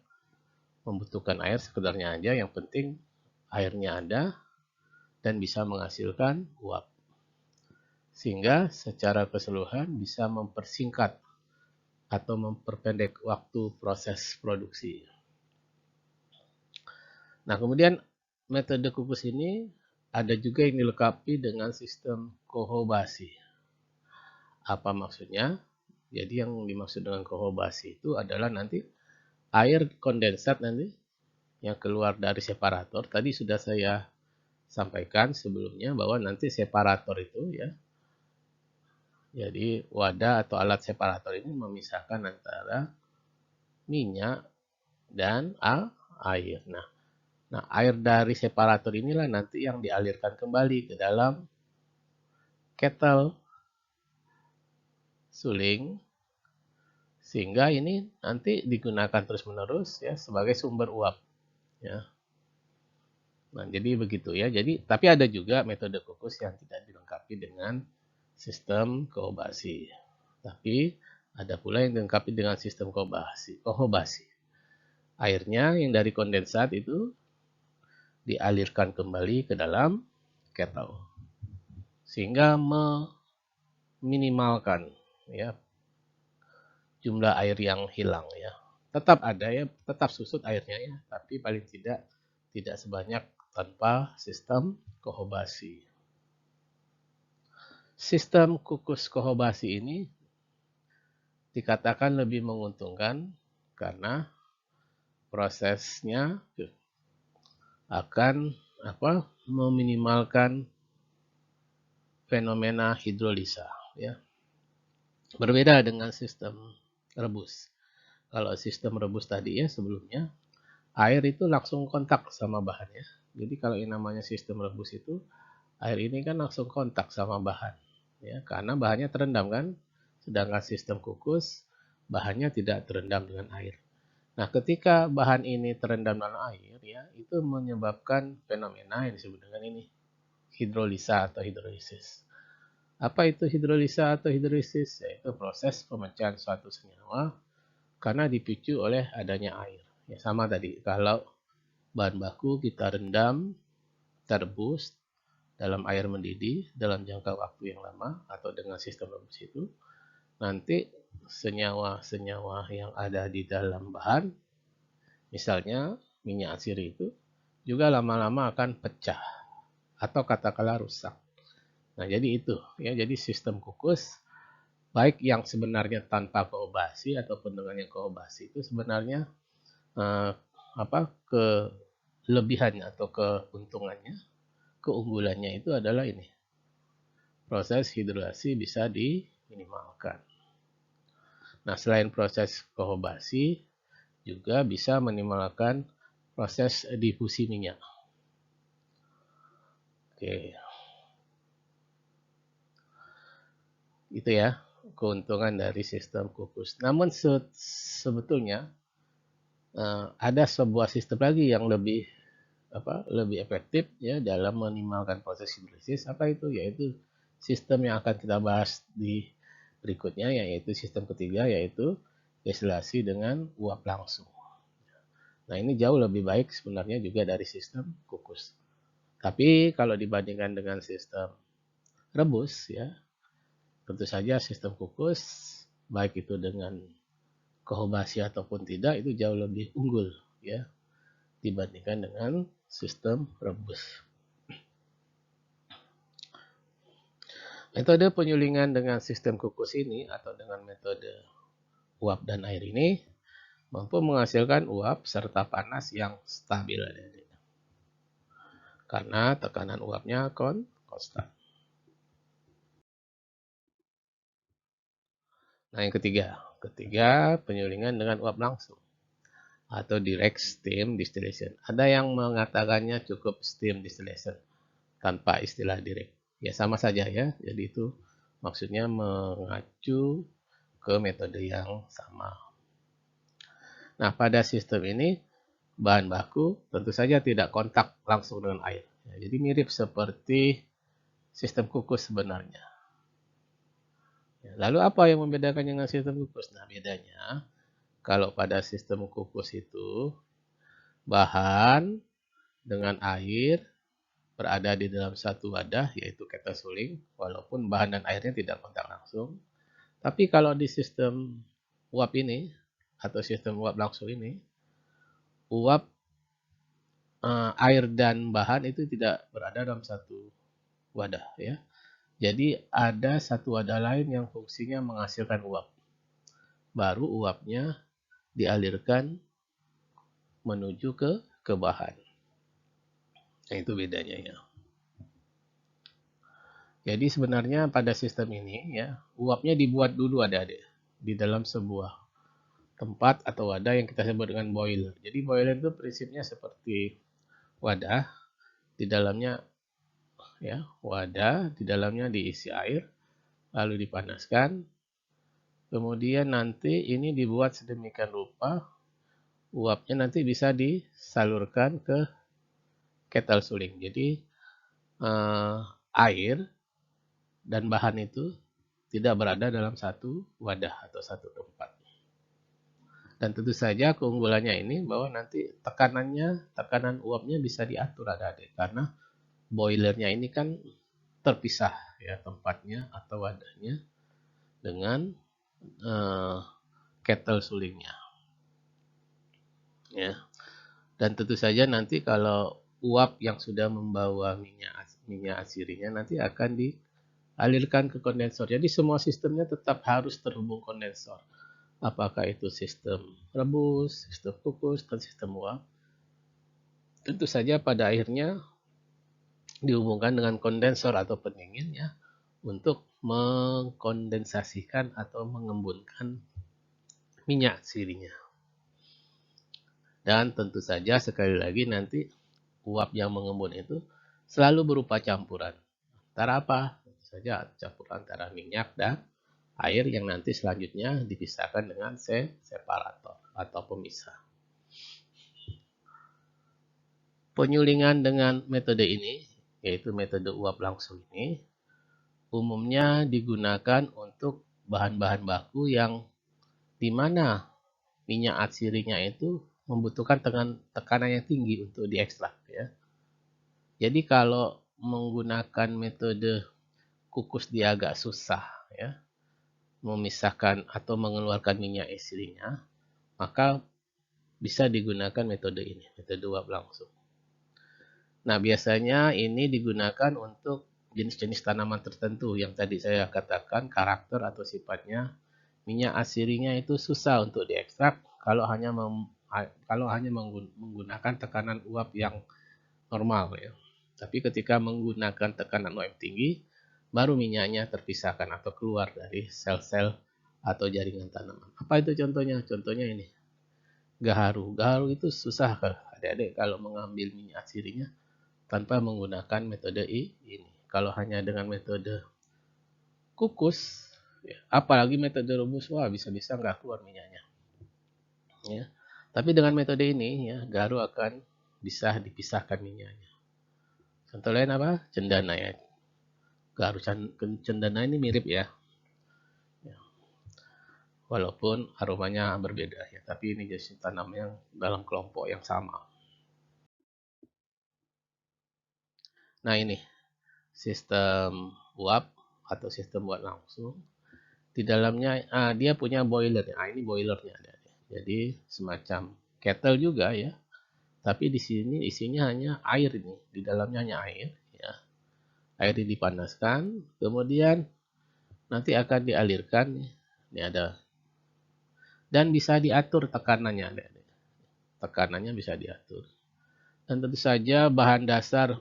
membutuhkan air, sekedarnya aja yang penting airnya ada dan bisa menghasilkan uap. Sehingga secara keseluruhan bisa mempersingkat atau memperpendek waktu proses produksi. Nah, kemudian metode kukus ini ada juga yang dilengkapi dengan sistem kohobasi. Apa maksudnya? Jadi yang dimaksud dengan kohobasi itu adalah nanti air kondensat nanti yang keluar dari separator. Tadi sudah saya sampaikan sebelumnya bahwa nanti separator itu ya, jadi wadah atau alat separator ini memisahkan antara minyak dan air. Nah, air dari separator inilah nanti yang dialirkan kembali ke dalam kettle suling Sehingga ini nanti digunakan terus-menerus ya sebagai sumber uap ya. Nah, jadi begitu ya. Jadi tapi ada juga metode kukus yang tidak dilengkapi dengan sistem kohobasi. Tapi ada pula yang dilengkapi dengan sistem kohobasi. Airnya yang dari kondensat itu dialirkan kembali ke dalam kettle sehingga meminimalkan ya jumlah air yang hilang ya. Tetap ada ya, tetap susut airnya ya, tapi paling tidak sebanyak tanpa sistem kohobasi. Sistem kukus kohobasi ini dikatakan lebih menguntungkan karena prosesnya akan meminimalkan fenomena hidrolisa ya. Berbeda dengan sistem rebus. Kalau sistem rebus tadi ya sebelumnya air itu langsung kontak sama bahannya. Jadi kalau yang namanya sistem rebus itu air ini kan langsung kontak sama bahan ya karena bahannya terendam kan. Sedangkan sistem kukus bahannya tidak terendam dengan air. Nah, ketika bahan ini terendam dalam air ya, itu menyebabkan fenomena yang disebut dengan ini hidrolisa atau hidrolisis. Apa itu hidrolisa atau hidrolisis? Yaitu proses pemecahan suatu senyawa karena dipicu oleh adanya air. Ya sama tadi, kalau bahan baku kita rendam, rebus dalam air mendidih dalam jangka waktu yang lama atau dengan sistem rebus itu, nanti senyawa-senyawa yang ada di dalam bahan, misalnya minyak asiri itu, juga lama-lama akan pecah atau katakanlah rusak. Nah, jadi itu ya, jadi sistem kukus baik yang sebenarnya tanpa kohobasi ataupun dengan yang kohobasi itu sebenarnya kelebihannya atau keuntungannya, keunggulannya itu adalah ini. Proses hidrolasi bisa diminimalkan. Nah, selain proses kohobasi juga bisa meminimalkan proses difusi minyak. Oke. Itu ya keuntungan dari sistem kukus. Namun sebetulnya ada sebuah sistem lagi yang lebih efektif ya dalam meminimalkan proses hidrolisis. Apa itu? Yaitu sistem yang akan kita bahas di berikutnya, yaitu sistem ketiga, yaitu destilasi dengan uap langsung. Nah, ini jauh lebih baik sebenarnya juga dari sistem kukus. Tapi kalau dibandingkan dengan sistem rebus ya, tentu saja sistem kukus baik itu dengan kohobasi ataupun tidak itu jauh lebih unggul ya dibandingkan dengan sistem rebus. Metode penyulingan dengan sistem kukus ini atau dengan metode uap dan air ini mampu menghasilkan uap serta panas yang stabil karena tekanan uapnya konstan. Nah, yang ketiga penyulingan dengan uap langsung atau direct steam distillation. Ada yang mengatakannya cukup steam distillation tanpa istilah direct. Ya sama saja ya. Jadi itu maksudnya mengacu ke metode yang sama. Nah, pada sistem ini bahan baku tentu saja tidak kontak langsung dengan air. Ya, jadi mirip seperti sistem kukus sebenarnya. Ya, lalu apa yang membedakan dengan sistem kukus? Nah, bedanya kalau pada sistem kukus itu bahan dengan air berada di dalam satu wadah yaitu kettle suling walaupun bahan dan airnya tidak kontak langsung. Tapi kalau di sistem uap ini atau sistem uap langsung ini, uap air dan bahan itu tidak berada dalam satu wadah ya. Jadi ada satu wadah lain yang fungsinya menghasilkan uap. Baru uapnya dialirkan menuju ke bahan. Nah, itu bedanya ya. Jadi sebenarnya pada sistem ini ya, uapnya dibuat dulu adik-adik di dalam sebuah tempat atau wadah yang kita sebut dengan boiler. Jadi boiler itu prinsipnya seperti wadah, di dalamnya ya, wadah di dalamnya diisi air, lalu dipanaskan, Kemudian nanti ini dibuat sedemikian rupa, uapnya nanti bisa disalurkan ke kettle suling. Jadi air dan bahan itu tidak berada dalam satu wadah atau satu tempat. Dan tentu saja keunggulannya ini bahwa nanti tekanan uapnya bisa diatur adik-adik, karena boilernya ini kan terpisah ya tempatnya atau wadahnya dengan kettle sulingnya. Ya. Dan tentu saja nanti kalau uap yang sudah membawa minyak asirinya nanti akan dialirkan ke kondensor. Jadi semua sistemnya tetap harus terhubung kondensor. Apakah itu sistem rebus, sistem kukus, dan sistem uap. Tentu saja pada akhirnya dihubungkan dengan kondensor atau pendingin ya untuk mengkondensasikan atau mengembunkan minyak asirinya. Dan tentu saja sekali lagi nanti uap yang mengembun itu selalu berupa campuran. Antara apa? Tentu saja campuran antara minyak dan air yang nanti selanjutnya dipisahkan dengan separator atau pemisah. Penyulingan dengan metode ini, yaitu metode uap langsung ini, umumnya digunakan untuk bahan-bahan baku yang dimana minyak asirinya itu membutuhkan tekanan yang tinggi untuk diekstrak ya. Jadi kalau menggunakan metode kukus dia agak susah ya, memisahkan atau mengeluarkan minyak asirinya, maka bisa digunakan metode ini, metode uap langsung. Nah, biasanya ini digunakan untuk jenis-jenis tanaman tertentu yang tadi saya katakan karakter atau sifatnya minyak asirinya itu susah untuk diekstrak kalau hanya menggunakan tekanan uap yang normal ya. Tapi ketika menggunakan tekanan uap tinggi, baru minyaknya terpisahkan atau keluar dari sel-sel atau jaringan tanaman. Apa itu contohnya? Contohnya ini, gaharu. Gaharu itu susah adik-adik kalau mengambil minyak asirinya tanpa menggunakan metode ini. Kalau hanya dengan metode kukus, ya, apalagi metode rebus, wah bisa-bisa nggak keluar minyaknya. Ya. Tapi dengan metode ini, ya, gaharu akan bisa dipisahkan minyaknya. Contoh lain apa? Cendana ya. Gaharu cendana ini mirip ya. Walaupun aromanya berbeda ya, tapi ini jenis tanam yang dalam kelompok yang sama. Nah ini sistem uap atau sistem uap langsung. Di dalamnya dia punya boiler. Ini boilernya. Jadi semacam kettle juga ya. Tapi di sini isinya hanya air ini. Di dalamnya hanya air ya. Air ini dipanaskan, kemudian nanti akan dialirkan. Ini ada. Dan bisa diatur tekanannya. Tekanannya bisa diatur. Dan tentu saja bahan dasar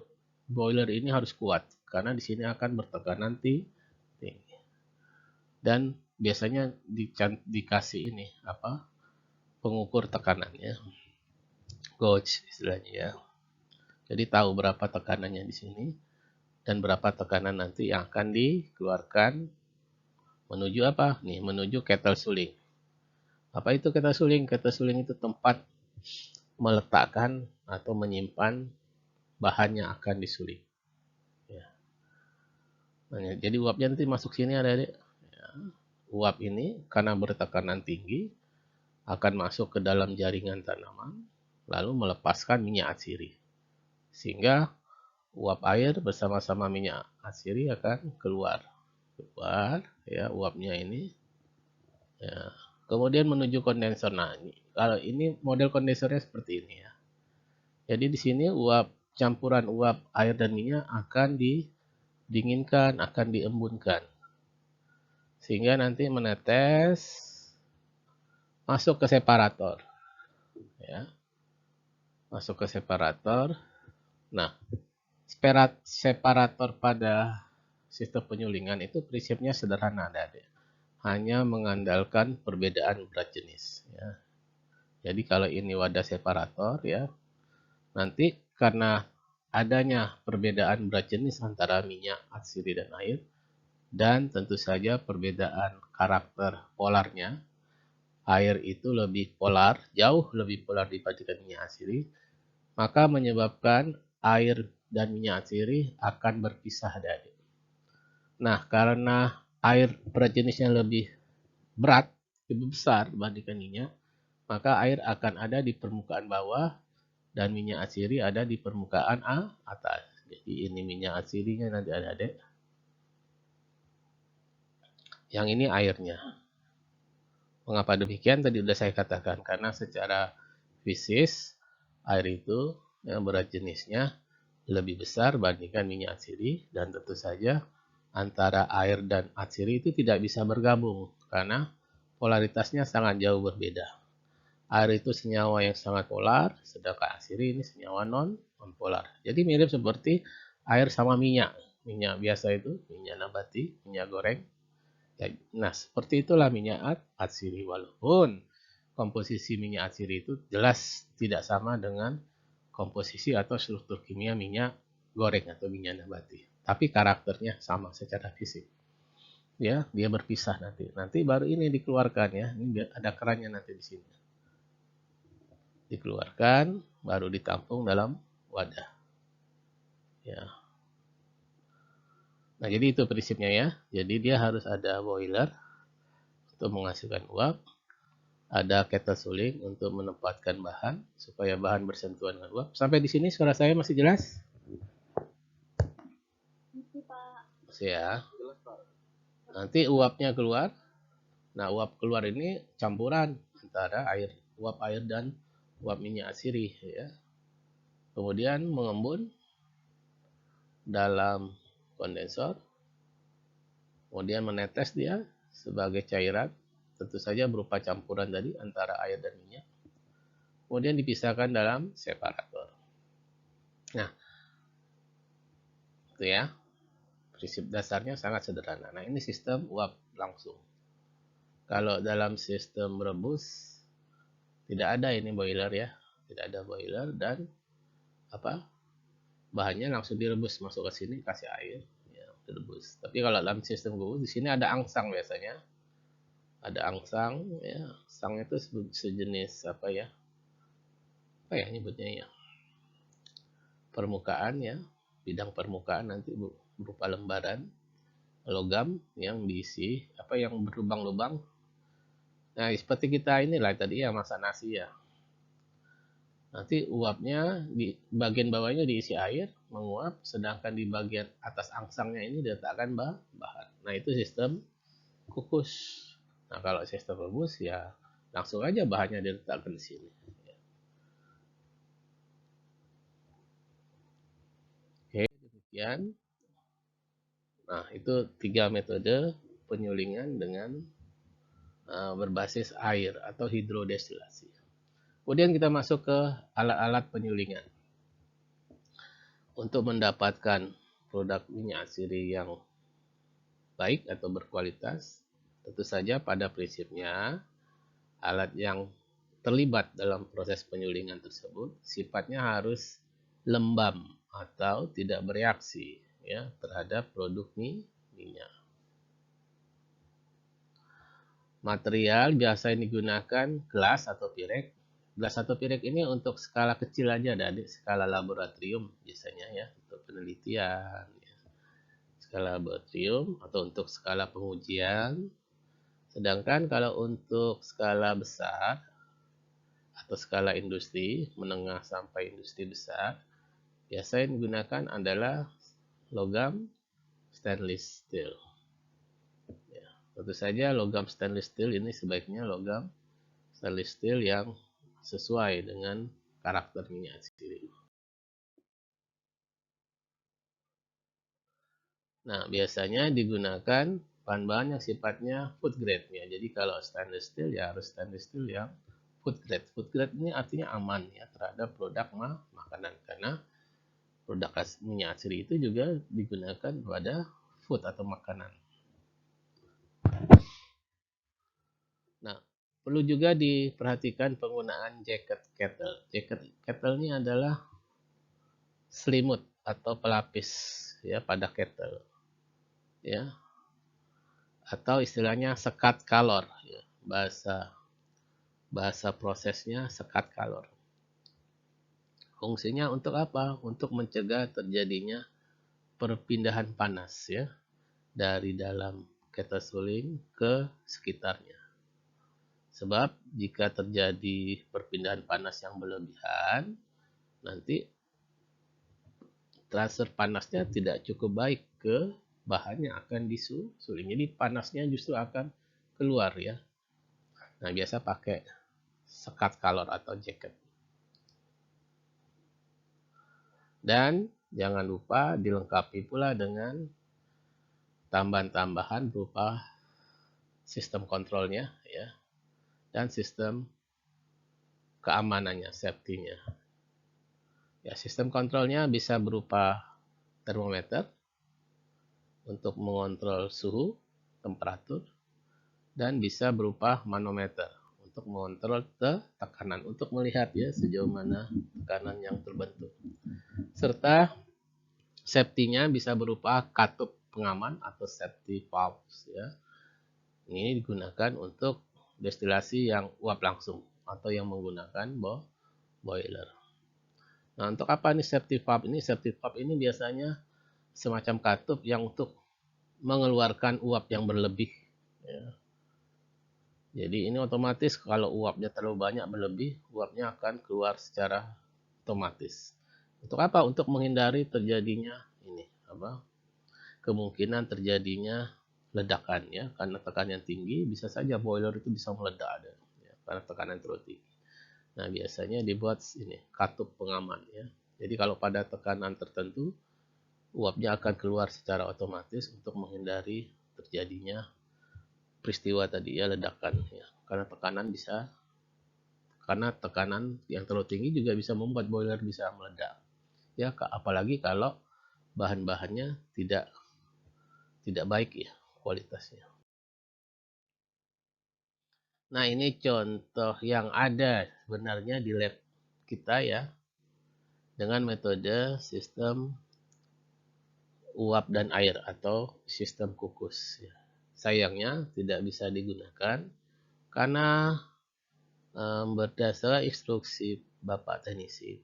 boiler ini harus kuat karena di sini akan bertekanan tinggi. Dan biasanya dikasih ini pengukur tekanannya, gauge istilahnya ya. Jadi tahu berapa tekanannya di sini dan berapa tekanan nanti yang akan dikeluarkan menuju apa? Nih, menuju kettle suling. Apa itu kettle suling? Kettle suling itu tempat meletakkan atau menyimpan bahan yang akan disuling. Ya. Nah, jadi uapnya nanti masuk sini adik-adik. Ya. Uap ini karena bertekanan tinggi akan masuk ke dalam jaringan tanaman, lalu melepaskan minyak asiri. Sehingga uap air bersama-sama minyak asiri akan keluar. Keluar ya uapnya ini. Ya. Kemudian menuju kondensor. Nah, kalau ini model kondensornya seperti ini ya. Jadi di sini campuran uap air dan minyak akan didinginkan, akan diembunkan. Sehingga nanti menetes masuk ke separator. Ya. Masuk ke separator. Nah, separator pada sistem penyulingan itu prinsipnya sederhana, adik-adik. Hanya mengandalkan perbedaan berat jenis. Ya. Jadi kalau ini wadah separator, ya, nanti karena adanya perbedaan berat jenis antara minyak asiri dan air, dan tentu saja perbedaan karakter polarnya. Air itu lebih polar, jauh lebih polar dibandingkan minyak atsiri, maka menyebabkan air dan minyak atsiri akan berpisah dari. Nah, karena air berat jenisnya lebih berat, lebih besar dibandingkan minyak, maka air akan ada di permukaan bawah dan minyak atsiri ada di permukaan atas. Jadi ini minyak atsirinya nanti adik-adik. Yang ini airnya. Mengapa demikian? Tadi sudah saya katakan, karena secara fisis air itu yang berat jenisnya lebih besar bandingkan minyak atsiri, dan tentu saja antara air dan atsiri itu tidak bisa bergabung karena polaritasnya sangat jauh berbeda. Air itu senyawa yang sangat polar, sedangkan atsiri ini senyawa non-polar. Jadi mirip seperti air sama minyak. Minyak biasa itu, minyak nabati, minyak goreng. Nah, seperti itulah minyak atsiri. Walaupun komposisi minyak atsiri itu jelas tidak sama dengan komposisi atau struktur kimia minyak goreng atau minyak nabati. Tapi karakternya sama secara fisik. Ya, dia berpisah nanti. Nanti baru ini dikeluarkan ya. Ini ada kerannya nanti di sini. Dikeluarkan, baru ditampung dalam wadah. Ya. Nah, jadi itu prinsipnya ya. Jadi dia harus ada boiler untuk menghasilkan uap, ada kettle suling untuk menempatkan bahan supaya bahan bersentuhan dengan uap. Sampai di sini suara saya masih jelas? Masih, Pak. Masih ya. Nanti uapnya keluar. Nah, uap keluar ini campuran antara uap air dan uap minyak atsiri ya. Kemudian mengembun dalam kondensor. Kemudian menetes dia sebagai cairan, tentu saja berupa campuran tadi antara air dan minyak. Kemudian dipisahkan dalam separator. Nah, itu ya. Prinsip dasarnya sangat sederhana. Nah, ini sistem uap langsung. Kalau dalam sistem rebus tidak ada ini boiler ya. Tidak ada boiler dan bahannya langsung direbus, masuk ke sini kasih air ya, direbus. Tapi kalau dalam sistem rebus di sini ada angsang biasanya. Ada angsang ya. Angsang itu sejenis apa ya nyebutnya ya. Permukaan ya. Bidang permukaan nanti berupa lembaran logam yang diisi yang berlubang-lubang. Nah, seperti kita inilah tadi ya masak nasi ya. Nanti uapnya di bagian bawahnya diisi air, menguap, sedangkan di bagian atas angsangnya ini diletakkan bahan. Nah, itu sistem kukus. Nah, kalau sistem rebus ya langsung aja bahannya diletakkan di sini. Oke, demikian. Nah, itu 3 metode penyulingan dengan berbasis air atau hidrodestilasi. Kemudian kita masuk ke alat-alat penyulingan. Untuk mendapatkan produk minyak atsiri yang baik atau berkualitas, tentu saja pada prinsipnya alat yang terlibat dalam proses penyulingan tersebut sifatnya harus lembab atau tidak bereaksi ya terhadap produk minyak. Material biasa yang digunakan gelas atau pirek. Gelas atau pirek ini untuk skala kecil aja, adik, skala laboratorium biasanya ya, untuk penelitian, ya. Skala laboratorium atau untuk skala pengujian. Sedangkan kalau untuk skala besar atau skala industri, menengah sampai industri besar, biasa yang digunakan adalah logam stainless steel. Ya, tentu saja logam stainless steel ini sebaiknya logam stainless steel yang sesuai dengan karakter minyak atsiri. Nah, biasanya digunakan bahan-bahan yang sifatnya food grade ya. Jadi kalau stainless steel ya harus stainless steel yang food grade. Food grade ini artinya aman ya terhadap produk makanan, karena produk minyak atsiri itu juga digunakan pada food atau makanan. Nah, perlu juga diperhatikan penggunaan jacket kettle. Jacket kettle ini adalah selimut atau pelapis ya pada kettle. Ya. atau istilahnya sekat kalor. Ya, bahasa prosesnya sekat kalor. Fungsinya untuk apa? Untuk mencegah terjadinya perpindahan panas ya dari dalam kettle suling ke sekitarnya. Sebab jika terjadi perpindahan panas yang berlebihan, nanti transfer panasnya tidak cukup baik ke bahan yang akan disuling. Jadi panasnya justru akan keluar ya. Nah, biasa pakai sekat kalor atau jacket. Dan jangan lupa dilengkapi pula dengan tambahan-tambahan berupa sistem kontrolnya ya dan sistem keamanannya, safety-nya. Ya, sistem kontrolnya bisa berupa termometer untuk mengontrol suhu, temperatur, dan bisa berupa manometer untuk mengontrol tekanan untuk melihat ya sejauh mana tekanan yang terbentuk. Serta safety-nya bisa berupa katup pengaman atau safety valves ya. Ini digunakan untuk destilasi yang uap langsung atau yang menggunakan boiler. Nah, untuk apa nih safety valve ini? Safety valve ini biasanya semacam katup yang untuk mengeluarkan uap yang berlebih ya. Jadi ini otomatis kalau uapnya terlalu banyak berlebih, uapnya akan keluar secara otomatis. Untuk apa? Untuk menghindari terjadinya ini kemungkinan terjadinya ledakan ya, karena tekanan tinggi bisa saja boiler itu bisa meledak ya, karena tekanan terlalu tinggi. Nah, biasanya dibuat ini katup pengaman ya. Jadi kalau pada tekanan tertentu uapnya akan keluar secara otomatis untuk menghindari terjadinya peristiwa tadi ya, ledakan ya. Karena tekanan yang terlalu tinggi juga bisa membuat boiler bisa meledak. Ya, apalagi kalau bahan-bahannya tidak baik ya kualitasnya. Nah, ini contoh yang ada sebenarnya di lab kita ya dengan metode sistem uap dan air atau sistem kukus. Sayangnya tidak bisa digunakan karena berdasar instruksi Bapak teknisi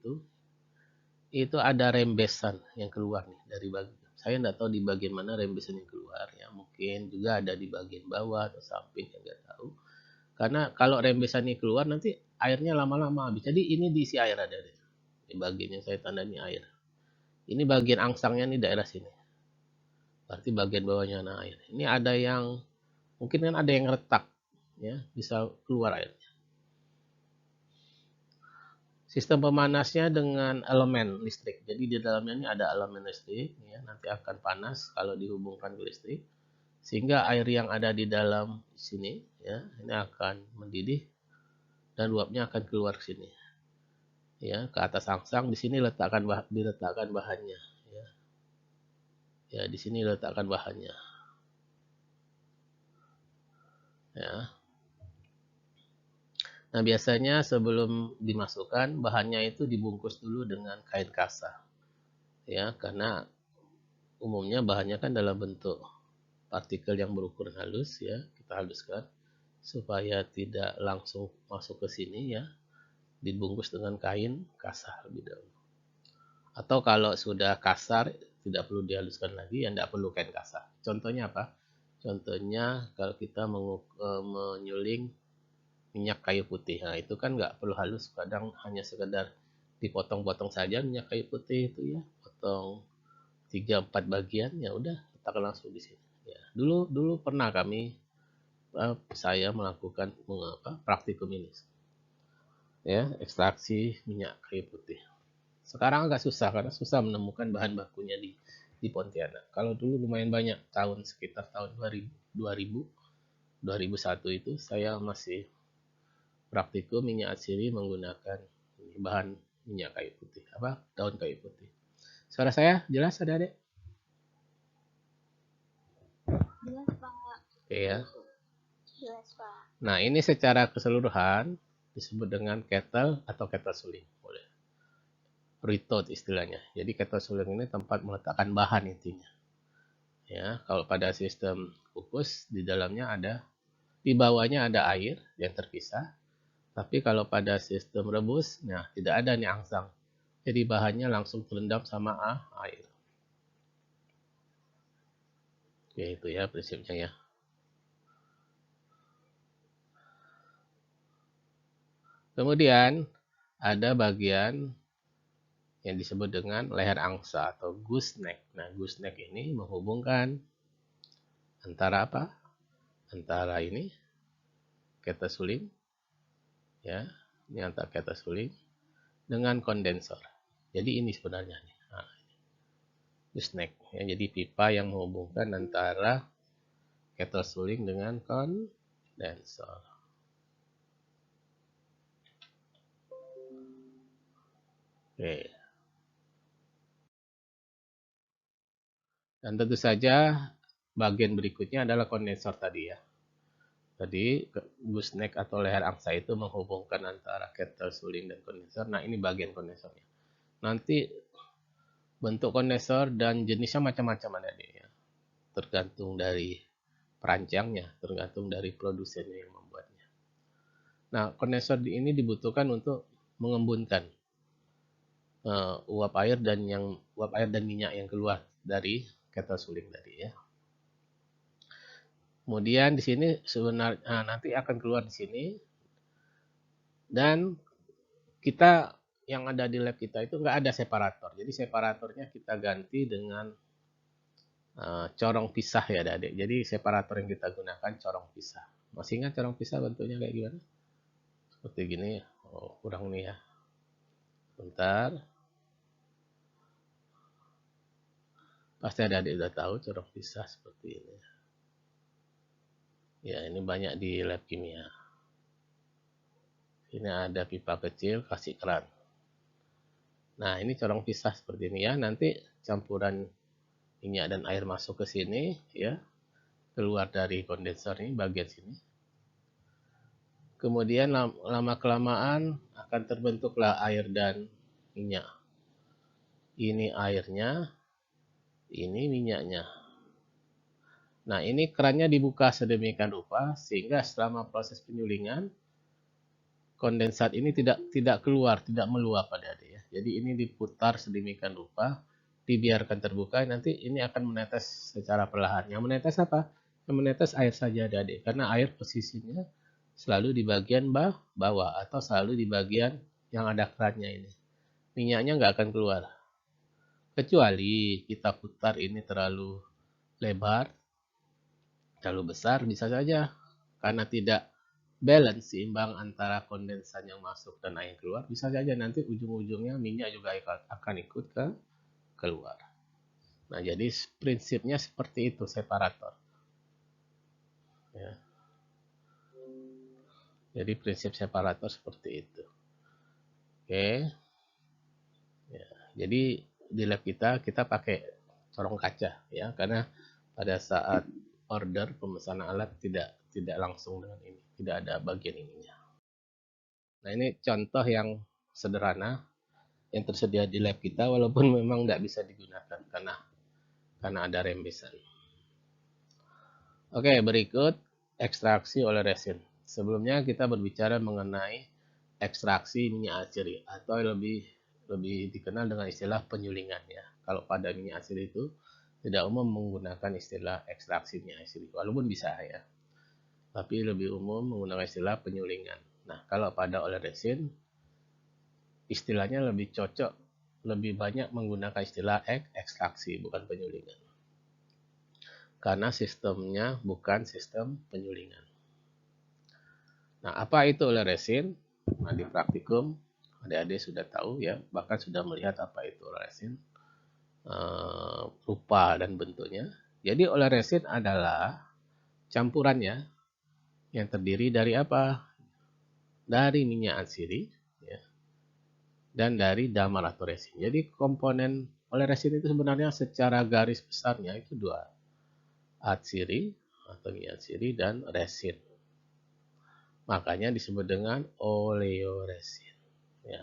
itu ada rembesan yang keluar nih dari bagian. Saya tidak tahu di bagian mana rembesan yang keluar ya. Mungkin juga ada di bagian bawah atau samping, yang nggak tahu. Karena kalau rembesan ini keluar nanti airnya lama-lama habis. Jadi ini diisi air ada deh. Di bagian yang saya tanda ini air. Ini bagian angsangnya nih daerah sini. Berarti bagian bawahnya ada air. Ini ada yang mungkin kan ada yang retak ya, bisa keluar airnya. Sistem pemanasnya dengan elemen listrik. Jadi di dalamnya ini ada elemen listrik ya, nanti akan panas kalau dihubungkan ke listrik. Sehingga air yang ada di dalam sini ya, ini akan mendidih dan uapnya akan keluar ke sini. Ya, ke atas angsang di sini diletakkan bahannya ya. Ya, di sini letakkan bahannya. Ya. Nah, biasanya sebelum dimasukkan bahannya itu dibungkus dulu dengan kain kasa. Ya, karena umumnya bahannya kan dalam bentuk partikel yang berukuran halus ya, kita haluskan supaya tidak langsung masuk ke sini ya. Dibungkus dengan kain kasa lebih dahulu. Atau kalau sudah kasar tidak perlu dihaluskan lagi, ya tidak perlu kain kasa. Contohnya apa? Contohnya kalau kita menyuling minyak kayu putih. Nah, itu kan nggak perlu halus, kadang hanya sekedar dipotong-potong saja minyak kayu putih itu ya, potong 3-4 bagian, ya udah letakkan langsung di sini. Ya, dulu pernah saya melakukan praktikum ini. Ya, ekstraksi minyak kayu putih. Sekarang agak susah karena susah menemukan bahan bakunya di Pontianak. Kalau dulu lumayan banyak, sekitar tahun 2001 itu saya masih praktikum minyak atsiri menggunakan bahan minyak kayu putih, daun kayu putih. Suara saya jelas adik-adik? Jelas, Pak. Oke ya. Jelas, Pak. Nah, ini secara keseluruhan disebut dengan kettle atau kettle suling. Boleh. Retort istilahnya. Jadi kettle suling ini tempat meletakkan bahan intinya. Ya, kalau pada sistem kukus di dalamnya di bawahnya ada air yang terpisah. Tapi kalau pada sistem rebus, nah tidak ada nih angsang. Jadi bahannya langsung terendam sama air. Oke, itu ya prinsipnya ya. Kemudian ada bagian yang disebut dengan leher angsa atau gooseneck. Nah, gooseneck ini menghubungkan antara apa? Antara ini kata suling, ya, ini antara kata suling dengan kondensor. Jadi ini sebenarnya nih, gooseneck. Ya, jadi pipa yang menghubungkan antara kettle suling dengan kondensor. Oke. Dan tentu saja bagian berikutnya adalah kondensor tadi ya. Tadi gooseneck atau leher angsa itu menghubungkan antara kettle suling dan kondensor. Nah, ini bagian kondensornya. Nanti bentuk kondensor dan jenisnya macam-macam ada nih ya. Tergantung dari perancangnya, tergantung dari produsennya yang membuatnya. Nah, kondensor ini dibutuhkan untuk mengembunkan uap air dan minyak yang keluar dari kettle suling tadi ya. Kemudian di sini sebenarnya nanti akan keluar di sini dan kita yang ada di lab kita itu nggak ada separator. Jadi separatornya kita ganti dengan corong pisah ya adik. Jadi separator yang kita gunakan corong pisah. Masih ingat corong pisah bentuknya kayak gimana? Seperti gini. Oh, kurang nih ya. Bentar. Pasti adik udah tahu corong pisah seperti ini. Ya, ini banyak di lab kimia. Ini ada pipa kecil, kasih keran. Nah, ini corong pisah seperti ini ya. Nanti campuran minyak dan air masuk ke sini ya. Keluar dari kondensor ini bagian sini. Kemudian lama-kelamaan akan terbentuklah air dan minyak. Ini airnya, ini minyaknya. Nah, ini kerannya dibuka sedemikian rupa sehingga selama proses penyulingan kondensat ini tidak keluar, tidak meluap pada adik ya. Jadi ini diputar sedemikian rupa, dibiarkan terbuka, nanti ini akan menetes secara perlahan. Yang menetes apa? Yang menetes air saja adik, karena air posisinya selalu di bagian bawah atau selalu di bagian yang ada kerannya ini. Minyaknya nggak akan keluar. Kecuali kita putar ini terlalu lebar, terlalu besar, bisa saja karena tidak balance seimbang antara kondensan yang masuk dan air keluar, bisa saja nanti ujung-ujungnya minyak juga akan ikut keluar. Nah, jadi prinsipnya seperti itu separator. Ya. Jadi prinsip separator seperti itu. Oke. Ya. Jadi di lab kita pakai corong kaca ya, karena pada saat order pemesanan alat tidak langsung dengan ini, tidak ada bagian ininya. Nah, ini contoh yang sederhana yang tersedia di lab kita, walaupun memang tidak bisa digunakan karena ada rembesan. Oke, berikut ekstraksi oleh resin. Sebelumnya kita berbicara mengenai ekstraksi minyak asiri atau lebih dikenal dengan istilah penyulingan ya. Kalau pada minyak asiri itu tidak umum menggunakan istilah ekstraksi minyak asiri, walaupun bisa ya. Tapi lebih umum menggunakan istilah penyulingan. Nah, kalau pada oleh resin istilahnya lebih cocok, lebih banyak menggunakan istilah ekstraksi bukan penyulingan. Karena sistemnya bukan sistem penyulingan. Nah, apa itu oleh resin? Nah, di praktikum adik-adik sudah tahu ya, bahkan sudah melihat apa itu oleh resin, rupa dan bentuknya. Jadi oleh resin adalah campurannya yang terdiri dari apa? Dari minyak atsiri ya, dan dari damar atau resin. Jadi komponen oleh resin itu sebenarnya secara garis besarnya itu dua, atsiri atau minyak atsiri dan resin. Makanya disebut dengan oleoresin. Ya.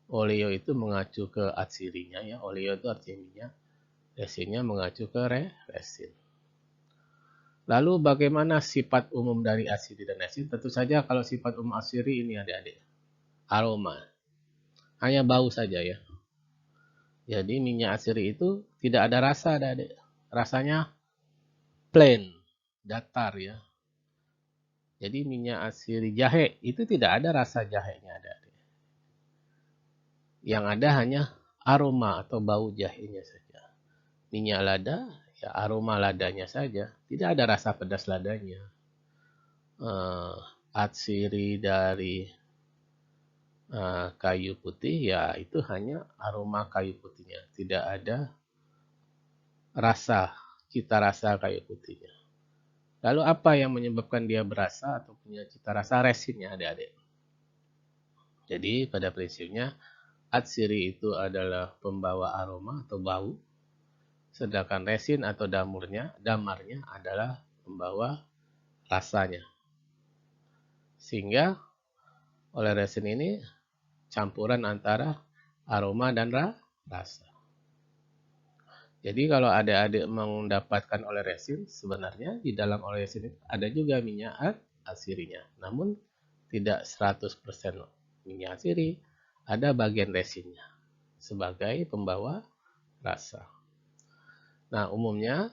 Oleo itu mengacu ke atsirinya ya. Oleo itu artinya minyak. Resinnya mengacu ke resin. Lalu bagaimana sifat umum dari asiri dan resin? Tentu saja kalau sifat umum asiri ini adik-adik, aroma. Hanya bau saja ya. Jadi minyak asiri itu tidak ada rasa adik-adik. Rasanya plain, datar ya. Jadi minyak asiri jahe itu tidak ada rasa jahenya adik-adik. Yang ada hanya aroma atau bau jahenya saja. Minyak lada, ya aroma ladanya saja. Tidak ada rasa pedas ladanya. Atsiri dari kayu putih, ya itu hanya aroma kayu putihnya. Tidak ada rasa, cita rasa kayu putihnya. Lalu apa yang menyebabkan dia berasa atau punya cita rasa? Resinnya adik-adik. Jadi pada prinsipnya atsiri itu adalah pembawa aroma atau bau. Sedangkan resin atau damarnya adalah membawa rasanya. Sehingga oleh resin ini campuran antara aroma dan rasa. Jadi kalau adik-adik mendapatkan oleh resin, sebenarnya di dalam oleh resin ada juga minyak asirinya. Namun tidak 100% minyak asiri, ada bagian resinnya sebagai pembawa rasa. Nah, umumnya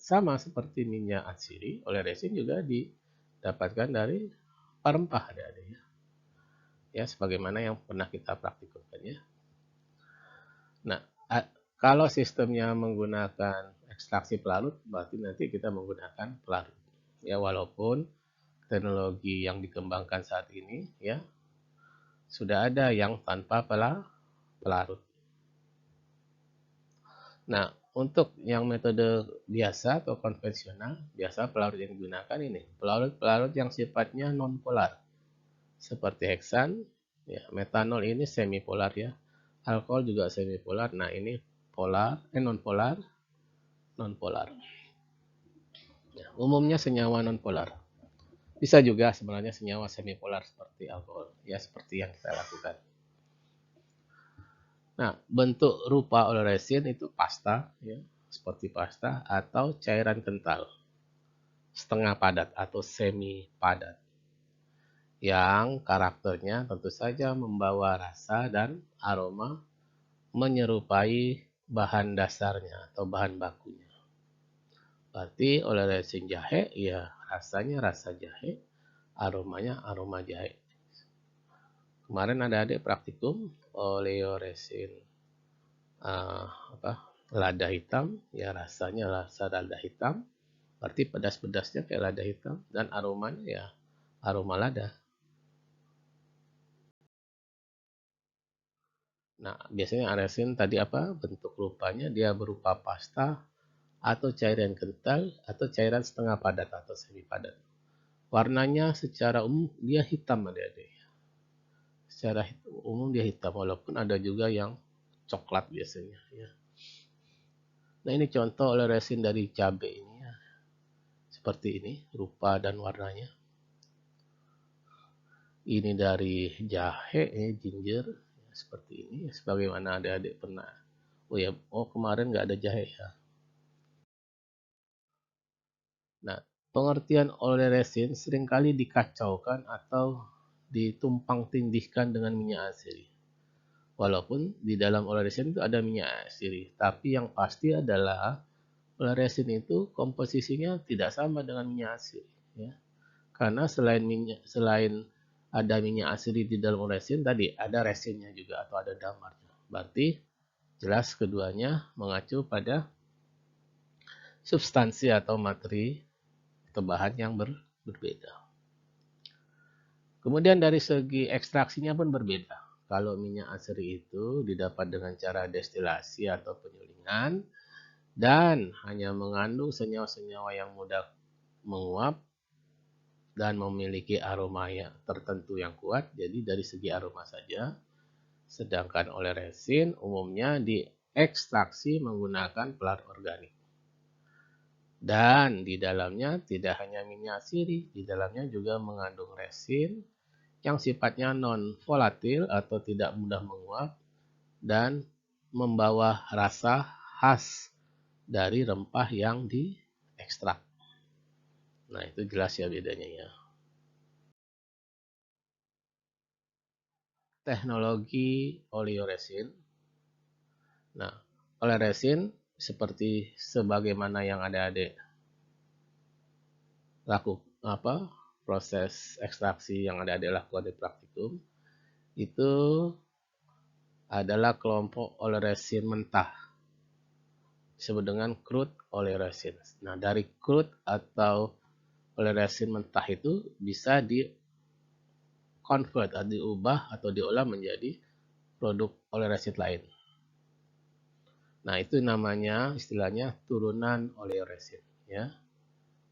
sama seperti minyak asiri, oleh resin juga didapatkan dari rempah adik-adik ya. Ya, sebagaimana yang pernah kita praktikumkan ya. Nah, kalau sistemnya menggunakan ekstraksi pelarut, berarti nanti kita menggunakan pelarut. Ya, walaupun teknologi yang dikembangkan saat ini ya sudah ada yang tanpa pelarut. Nah, untuk yang metode biasa atau konvensional, biasa pelarut yang digunakan ini pelarut yang sifatnya nonpolar. Seperti heksan, ya, metanol ini semipolar ya. Alkohol juga semipolar. Nah, ini nonpolar. Ya, umumnya senyawa nonpolar. Bisa juga sebenarnya senyawa semipolar seperti alkohol. Ya, seperti yang kita lakukan. Nah, bentuk rupa oleh resin itu pasta, ya, seperti pasta atau cairan kental, setengah padat atau semi padat, yang karakternya tentu saja membawa rasa dan aroma menyerupai bahan dasarnya atau bahan bakunya. Berarti oleh resin jahe, ya rasanya rasa jahe, aromanya aroma jahe. Kemarin ada adik praktikum oleoresin lada hitam, ya rasanya rasa lada hitam, berarti pedas-pedasnya kayak lada hitam, dan aromanya ya aroma lada. Nah, biasanya resin tadi apa? Bentuk rupanya dia berupa pasta atau cairan kental atau cairan setengah padat atau semi padat. Warnanya secara umum dia hitam adik-adik. Secara umum dia hitam, walaupun ada juga yang coklat biasanya ya. Nah, ini contoh oleh resin dari cabai ini ya. Seperti ini rupa dan warnanya. Ini dari jahe, ginger ya, seperti ini. Sebagaimana adik-adik pernah. Kemarin nggak ada jahe ya. Nah, pengertian oleh resin seringkali dikacaukan atau ditumpang tindihkan dengan minyak asiri. Walaupun di dalam oleh resin itu ada minyak asiri, tapi yang pasti adalah oleh resin itu komposisinya tidak sama dengan minyak asiri. Ya. Karena selain ada minyak asiri di dalam resin, tadi ada resinnya juga atau ada damarnya. Berarti jelas keduanya mengacu pada substansi atau materi atau bahan yang berbeda. Kemudian dari segi ekstraksinya pun berbeda. Kalau minyak asiri itu didapat dengan cara destilasi atau penyulingan dan hanya mengandung senyawa-senyawa yang mudah menguap dan memiliki aroma yang tertentu yang kuat, jadi dari segi aroma saja. Sedangkan oleh resin umumnya diekstraksi menggunakan pelarut organik. Dan di dalamnya tidak hanya minyak asiri, di dalamnya juga mengandung resin yang sifatnya non-volatil atau tidak mudah menguap dan membawa rasa khas dari rempah yang diekstrak. Nah, itu jelas ya bedanya ya. Teknologi oleoresin. Nah, oleoresin seperti sebagaimana yang adik-adik proses ekstraksi yang adik-adik lakukan di praktikum, itu adalah kelompok oleoresin mentah disebut dengan crude oleoresin. Nah, dari crude atau oleoresin mentah itu bisa di-convert atau diubah atau diolah menjadi produk oleoresin lain. Nah, itu namanya istilahnya turunan oleoresin ya.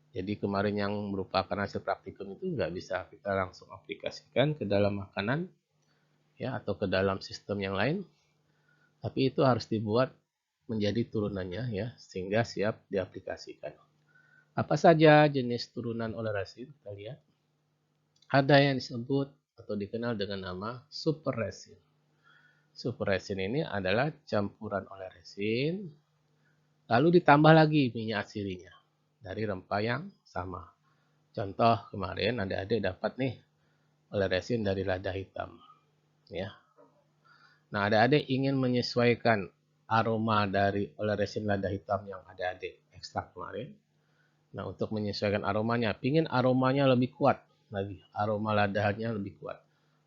Jadi kemarin yang merupakan hasil praktikum itu nggak bisa kita langsung aplikasikan ke dalam makanan ya atau ke dalam sistem yang lain, tapi itu harus dibuat menjadi turunannya ya sehingga siap diaplikasikan. Apa saja jenis turunan oleoresin? Kita lihat. Ada yang disebut atau dikenal dengan nama superresin. Superresin ini adalah campuran oleoresin lalu ditambah lagi minyak asirinya dari rempah yang sama. Contoh kemarin adik-adik dapat nih oleoresin dari lada hitam ya. Nah, adik-adik ingin menyesuaikan aroma dari oleoresin lada hitam yang adik-adik ekstrak kemarin. Nah, untuk menyesuaikan aromanya, pingin aromanya lebih kuat lagi, aroma ladanya lebih kuat.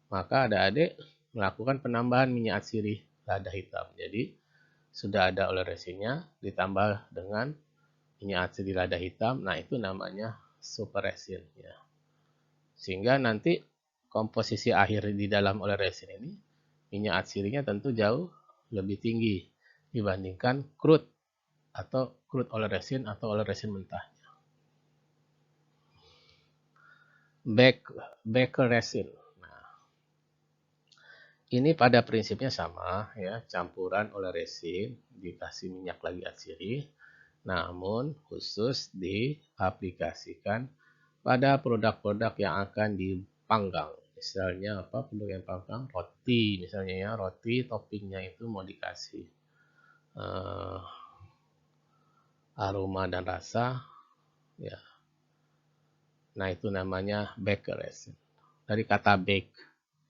Maka adik-adik melakukan penambahan minyak asiri lada hitam. Jadi, sudah ada oleoresinnya ditambah dengan minyak asiri lada hitam. Nah, itu namanya superresin ya. Sehingga nanti komposisi akhir di dalam oleoresin ini minyak asirinya tentu jauh lebih tinggi dibandingkan crude atau crude oleoresin atau oleoresin mentahnya. Baker resin. Nah, ini pada prinsipnya sama ya, campuran oleoresin dikasih minyak lagi asiri, namun khusus diaplikasikan pada produk-produk yang akan dipanggang. Misalnya apa produk yang panggang? Roti misalnya ya, roti toppingnya itu mau dikasih aroma dan rasa ya. Nah, itu namanya baker resin. Dari kata bake.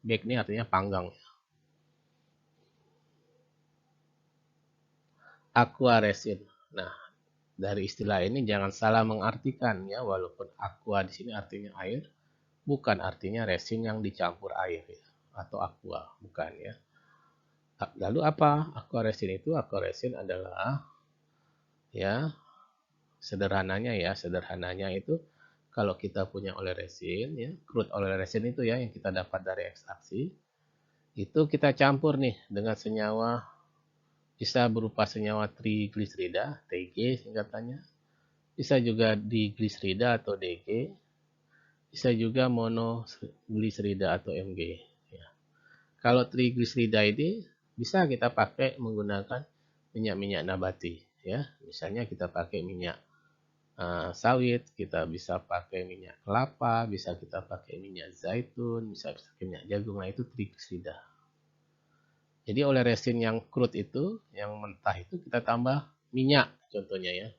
Bake ini artinya panggang. Aqua resin. Nah, dari istilah ini jangan salah mengartikan ya, walaupun aqua di sini artinya air, bukan artinya resin yang dicampur air ya, atau aqua, bukan ya. Lalu apa aqua resin itu? Aqua resin adalah ya sederhananya itu kalau kita punya oleoresin ya, crude oleoresin itu ya yang kita dapat dari ekstraksi, itu kita campur nih dengan senyawa, bisa berupa senyawa trigliserida, TG singkatannya, bisa juga digliserida atau DG, bisa juga monogliserida atau MG ya. Kalau trigliserida ini bisa kita pakai menggunakan minyak-minyak nabati ya, misalnya kita pakai minyak sawit, kita bisa pakai minyak kelapa, bisa kita pakai minyak zaitun, bisa pakai minyak jagung. Nah, itu trigliserida. Jadi oleoresin yang crude itu, yang mentah itu kita tambah minyak contohnya ya.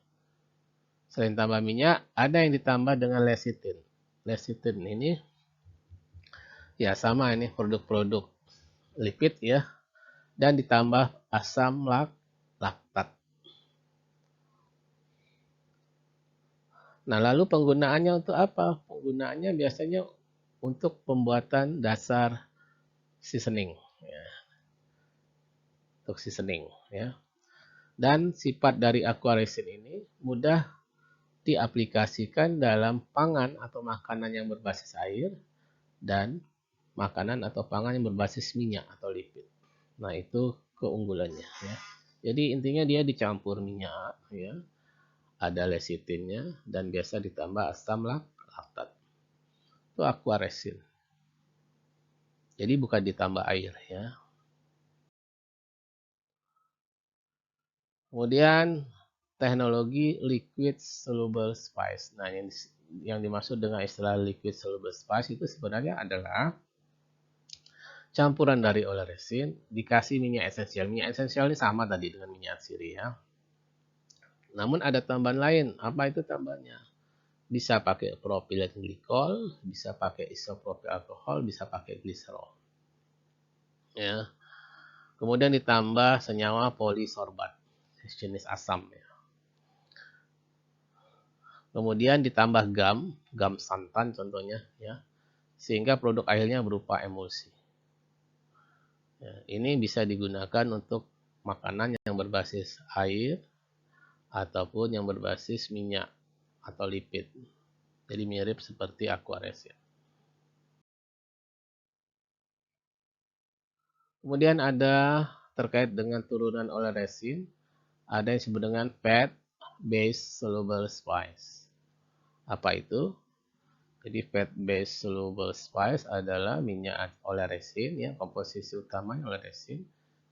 Selain tambah minyak, ada yang ditambah dengan lecithin. Lecithin ini ya sama, ini produk-produk lipid ya, dan ditambah asam laktat. Nah, lalu penggunaannya untuk apa? Penggunaannya biasanya untuk pembuatan dasar seasoning ya. Untuk seasoning ya. Dan sifat dari aqua resin ini mudah diaplikasikan dalam pangan atau makanan yang berbasis air dan makanan atau pangan yang berbasis minyak atau lipid. Nah, itu keunggulannya ya. Jadi intinya dia dicampur minyak ya. Ada lecithinnya dan biasa ditambah asam laktat. Itu aqua resin. Jadi bukan ditambah air ya. Kemudian teknologi liquid soluble spice. Nah, yang dimaksud dengan istilah liquid soluble spice itu sebenarnya adalah campuran dari oleoresin dikasih minyak esensial. Minyak esensial ini sama tadi dengan minyak asiri ya. Namun ada tambahan lain. Apa itu tambahannya? Bisa pakai propylen glikol, bisa pakai isopropyl alkohol, bisa pakai gliserol. Ya. Kemudian ditambah senyawa polisorbat, jenis asam. Ya. Kemudian ditambah gam santan contohnya, ya, sehingga produk akhirnya berupa emulsi. Ya, ini bisa digunakan untuk makanan yang berbasis air ataupun yang berbasis minyak atau lipid. Jadi mirip seperti aqua resin. Kemudian ada terkait dengan turunan oleh resin, ada yang disebut dengan fat based soluble spice. Apa itu? Jadi fat based soluble spice adalah minyak oleresin, ya, komposisi utamanya oleresin,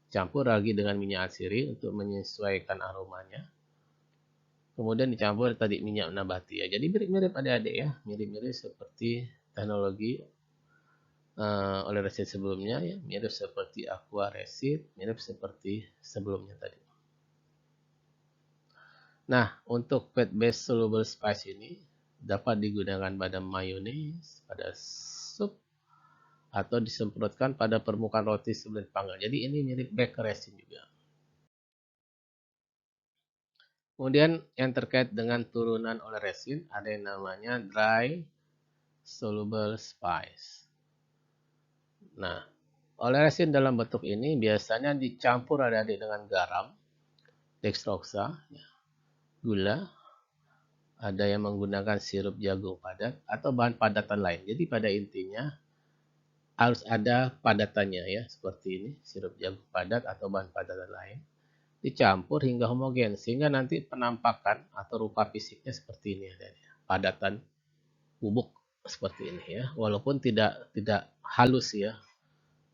campur lagi dengan minyak atsiri untuk menyesuaikan aromanya. Kemudian dicampur tadi minyak nabati, ya. Jadi mirip-mirip adik-adik, ya, mirip-mirip seperti teknologi oleresin sebelumnya, ya, mirip seperti aqua resin, mirip seperti sebelumnya tadi. Nah, untuk fat based soluble spice ini dapat digunakan pada mayones, pada sup, atau disemprotkan pada permukaan roti sebelum dipanggang. Jadi ini mirip baker resin juga. Kemudian yang terkait dengan turunan oleh resin ada yang namanya dry soluble spice. Nah, oleh resin dalam bentuk ini biasanya dicampur adik-adik dengan garam, dextrosa, gula, ada yang menggunakan sirup jagung padat atau bahan padatan lain. Jadi pada intinya harus ada padatannya, ya, seperti ini, sirup jagung padat atau bahan padatan lain. Dicampur hingga homogen sehingga nanti penampakan atau rupa fisiknya seperti ini, ya, padatan bubuk seperti ini, ya. Walaupun tidak halus, ya.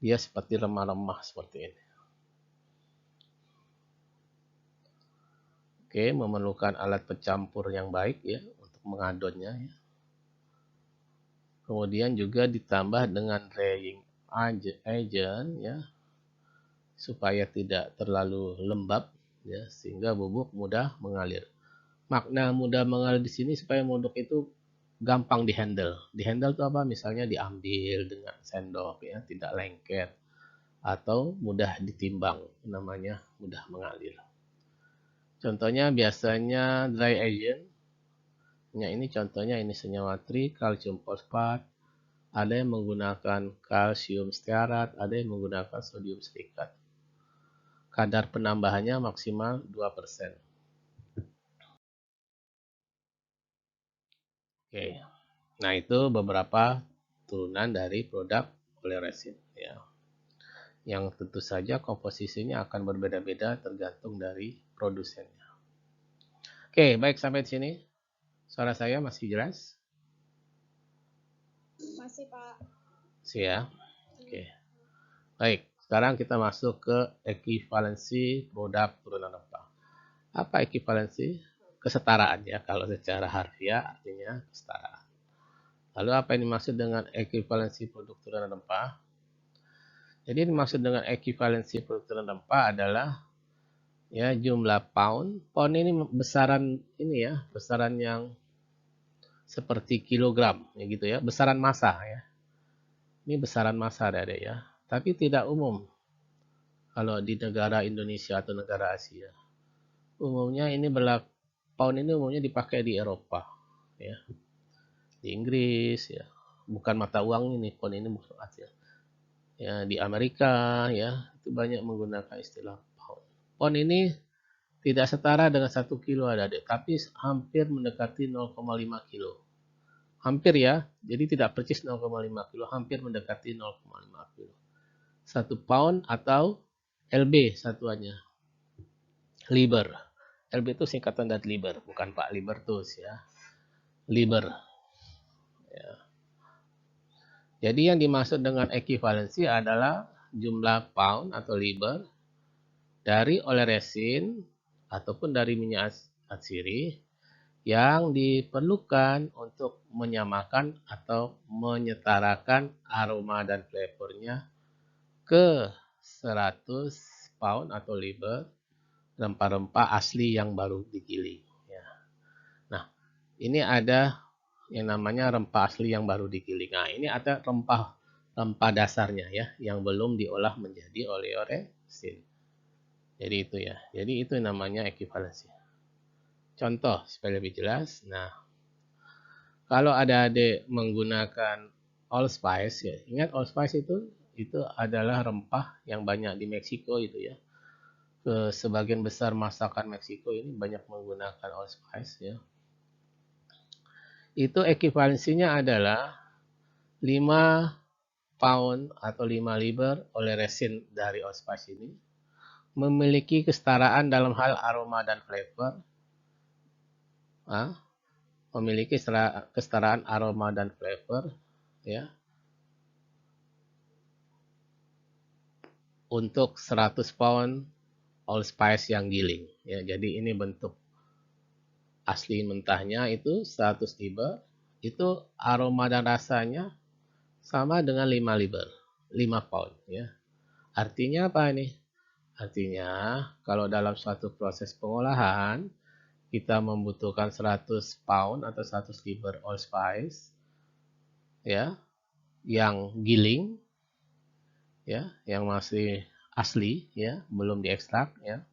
Dia seperti remah-remah seperti ini. Oke, memerlukan alat pencampur yang baik, ya, untuk mengadonnya, ya. Kemudian juga ditambah dengan drying agent, ya, supaya tidak terlalu lembab, ya, sehingga bubuk mudah mengalir. Makna mudah mengalir di sini supaya bubuk itu gampang dihandle. Dihandle itu apa? Misalnya diambil dengan sendok, ya, tidak lengket atau mudah ditimbang, namanya mudah mengalir. Contohnya biasanya dry agent. Ya, ini contohnya ini senyawa tri, kalsium fosfat, ada yang menggunakan kalsium stearat, ada yang menggunakan sodium silikat. Kadar penambahannya maksimal 2%. Oke. Nah, itu beberapa turunan dari produk oleresin, ya. Yang tentu saja komposisinya akan berbeda-beda tergantung dari produsennya. Oke, baik, sampai di sini. Suara saya masih jelas? Masih, Pak. Ya. Oke. Baik, sekarang kita masuk ke ekivalensi produk turunan rempah. Apa ekivalensi? Kesetaraan, ya. Kalau secara harfiah artinya kesetaraan. Lalu apa yang dimaksud dengan ekivalensi produk turunan rempah? Jadi dimaksud dengan ekivalensi produk turunan rempah adalah, ya, jumlah pound. Pound ini besaran ini, ya, besaran yang seperti kilogram, ya, gitu, ya, besaran massa, ya. Ini besaran massa, ada, ya. Tapi tidak umum kalau di negara Indonesia atau negara Asia. Umumnya ini pound ini umumnya dipakai di Eropa, ya, di Inggris, ya, bukan mata uang ini, pound ini bukan Asia, ya, di Amerika, ya, itu banyak menggunakan istilah pound. Pound ini tidak setara dengan 1 kilo, adik-adik, tapi hampir mendekati 0,5 kilo. Hampir, ya, jadi tidak persis 0,5 kilo, hampir mendekati 0,5 kilo. 1 pound atau LB satuannya, liber. LB itu singkatan dari liber, bukan Pak Libertus, ya. Liber. Ya. Jadi yang dimaksud dengan ekivalensi adalah jumlah pound atau liber dari oleresin ataupun dari minyak atsiri yang diperlukan untuk menyamakan atau menyetarakan aroma dan flavornya ke 100 pound atau liber rempah-rempah asli yang baru digiling. Ya. Nah, ini ada yang namanya rempah asli yang baru digiling. Nah, ini ada rempah dasarnya ya, yang belum diolah menjadi oleoresin. Jadi itu ya. Jadi itu namanya ekivalensi. Contoh supaya lebih jelas. Nah, kalau adik-adik menggunakan allspice ya, ingat allspice itu adalah rempah yang banyak di Meksiko itu ya. Sebagian besar masakan Meksiko ini banyak menggunakan allspice ya. Itu ekivalensinya adalah 5 pound atau 5 liter oleoresin dari allspice ini memiliki kesetaraan dalam hal aroma dan flavor. Memiliki kesetaraan aroma dan flavor ya. Untuk 100 pound allspice yang giling ya. Jadi ini bentuk asli mentahnya itu 100 liter, itu aroma dan rasanya sama dengan 5 liter, 5 pound ya. Artinya apa nih? Artinya kalau dalam suatu proses pengolahan kita membutuhkan 100 pound atau 100 liter allspice ya, yang giling ya, yang masih asli ya, belum diekstrak ya.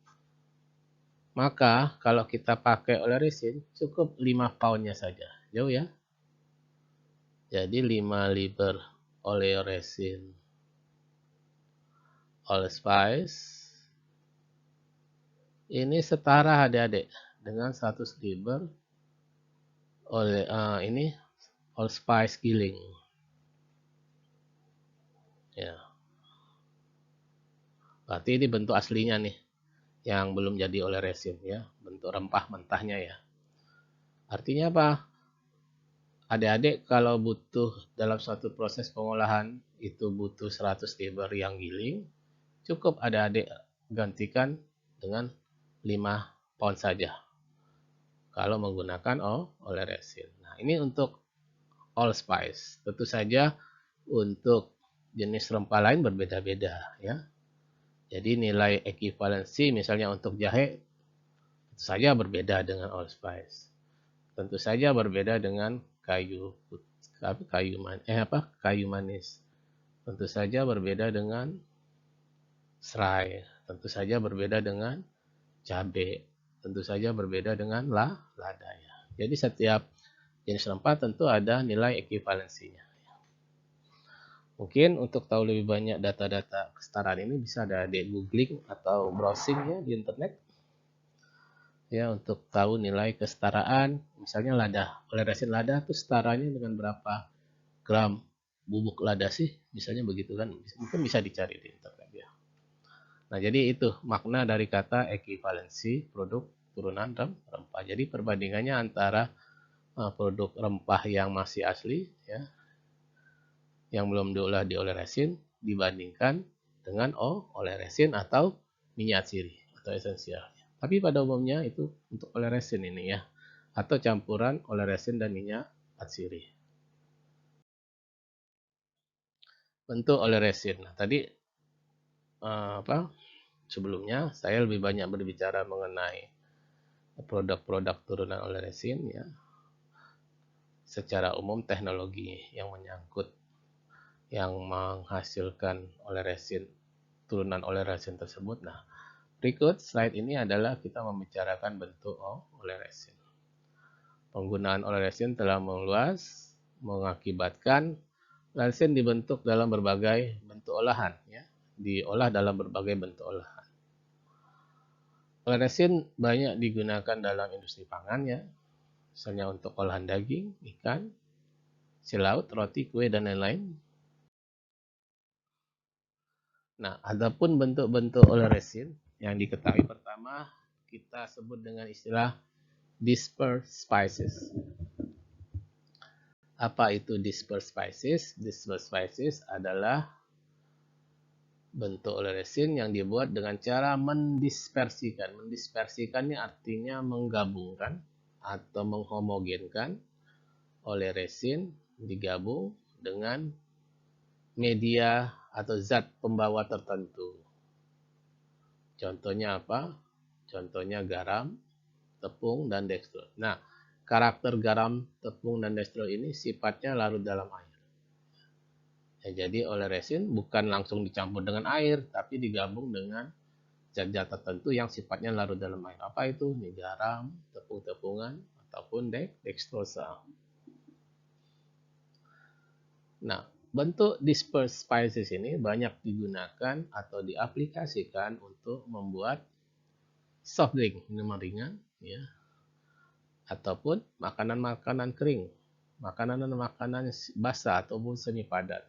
Maka kalau kita pakai oleoresin cukup 5 poundnya saja. Jauh ya. Jadi 5 liter oleoresin allspice ini setara adik-adik dengan 100 liter ini allspice giling. Ya. Berarti ini bentuk aslinya nih, yang belum jadi oleoresin ya, bentuk rempah mentahnya ya. Artinya apa? Adik-adik kalau butuh dalam suatu proses pengolahan itu butuh 100 liter yang giling, cukup adik-adik gantikan dengan 5 pound saja kalau menggunakan oleoresin. Nah, ini untuk allspice. Tentu saja untuk jenis rempah lain berbeda-beda ya. Jadi nilai ekivalensi misalnya untuk jahe tentu saja berbeda dengan allspice. Tentu saja berbeda dengan kayu manis. Tentu saja berbeda dengan serai. Tentu saja berbeda dengan cabai. Tentu saja berbeda dengan lada ya. Jadi setiap jenis rempah tentu ada nilai ekivalensinya. Mungkin untuk tahu lebih banyak data-data kesetaraan ini bisa ada di googling atau browsing ya di internet. Ya, untuk tahu nilai kesetaraan, misalnya lada, oleoresin lada itu setaranya dengan berapa gram bubuk lada sih, misalnya begitu kan, mungkin bisa dicari di internet ya. Nah, jadi itu makna dari kata ekivalensi produk turunan rempah. Jadi perbandingannya antara produk rempah yang masih asli ya, yang belum diolah di oleoresin dibandingkan dengan oleoresin atau minyak sirih atau esensial. Tapi pada umumnya itu untuk oleoresin ini ya, atau campuran oleoresin dan minyak atsiri. Bentuk oleoresin. Nah, tadi sebelumnya saya lebih banyak berbicara mengenai produk-produk turunan oleoresin ya. Secara umum teknologi yang menyangkut yang menghasilkan oleoresin, turunan oleoresin tersebut. Nah, berikut slide ini adalah kita membicarakan bentuk oleoresin. Penggunaan oleoresin telah meluas, mengakibatkan oleoresin dibentuk dalam berbagai bentuk olahan, ya, diolah dalam berbagai bentuk olahan. Oleoresin banyak digunakan dalam industri pangan, ya, misalnya untuk olahan daging, ikan, hasil laut, roti, kue, dan lain-lain. Nah, adapun bentuk-bentuk oleoresin yang diketahui pertama kita sebut dengan istilah dispersed spices. Apa itu dispersed spices? Dispersed spices adalah bentuk oleoresin yang dibuat dengan cara mendispersikan. Mendispersikannya artinya menggabungkan atau menghomogenkan oleoresin digabung dengan media atau zat pembawa tertentu. Contohnya apa? Contohnya garam, tepung, dan dextrose. Nah, karakter garam, tepung, dan dextrose ini sifatnya larut dalam air. Ya, jadi oleresin bukan langsung dicampur dengan air, tapi digabung dengan zat-zat tertentu yang sifatnya larut dalam air. Apa itu? Ini garam, tepung-tepungan, ataupun dextrosa. Nah, bentuk dispersed spices ini banyak digunakan atau diaplikasikan untuk membuat soft drink, minuman ringan, ya, ataupun makanan-makanan kering, makanan basah ataupun semi padat.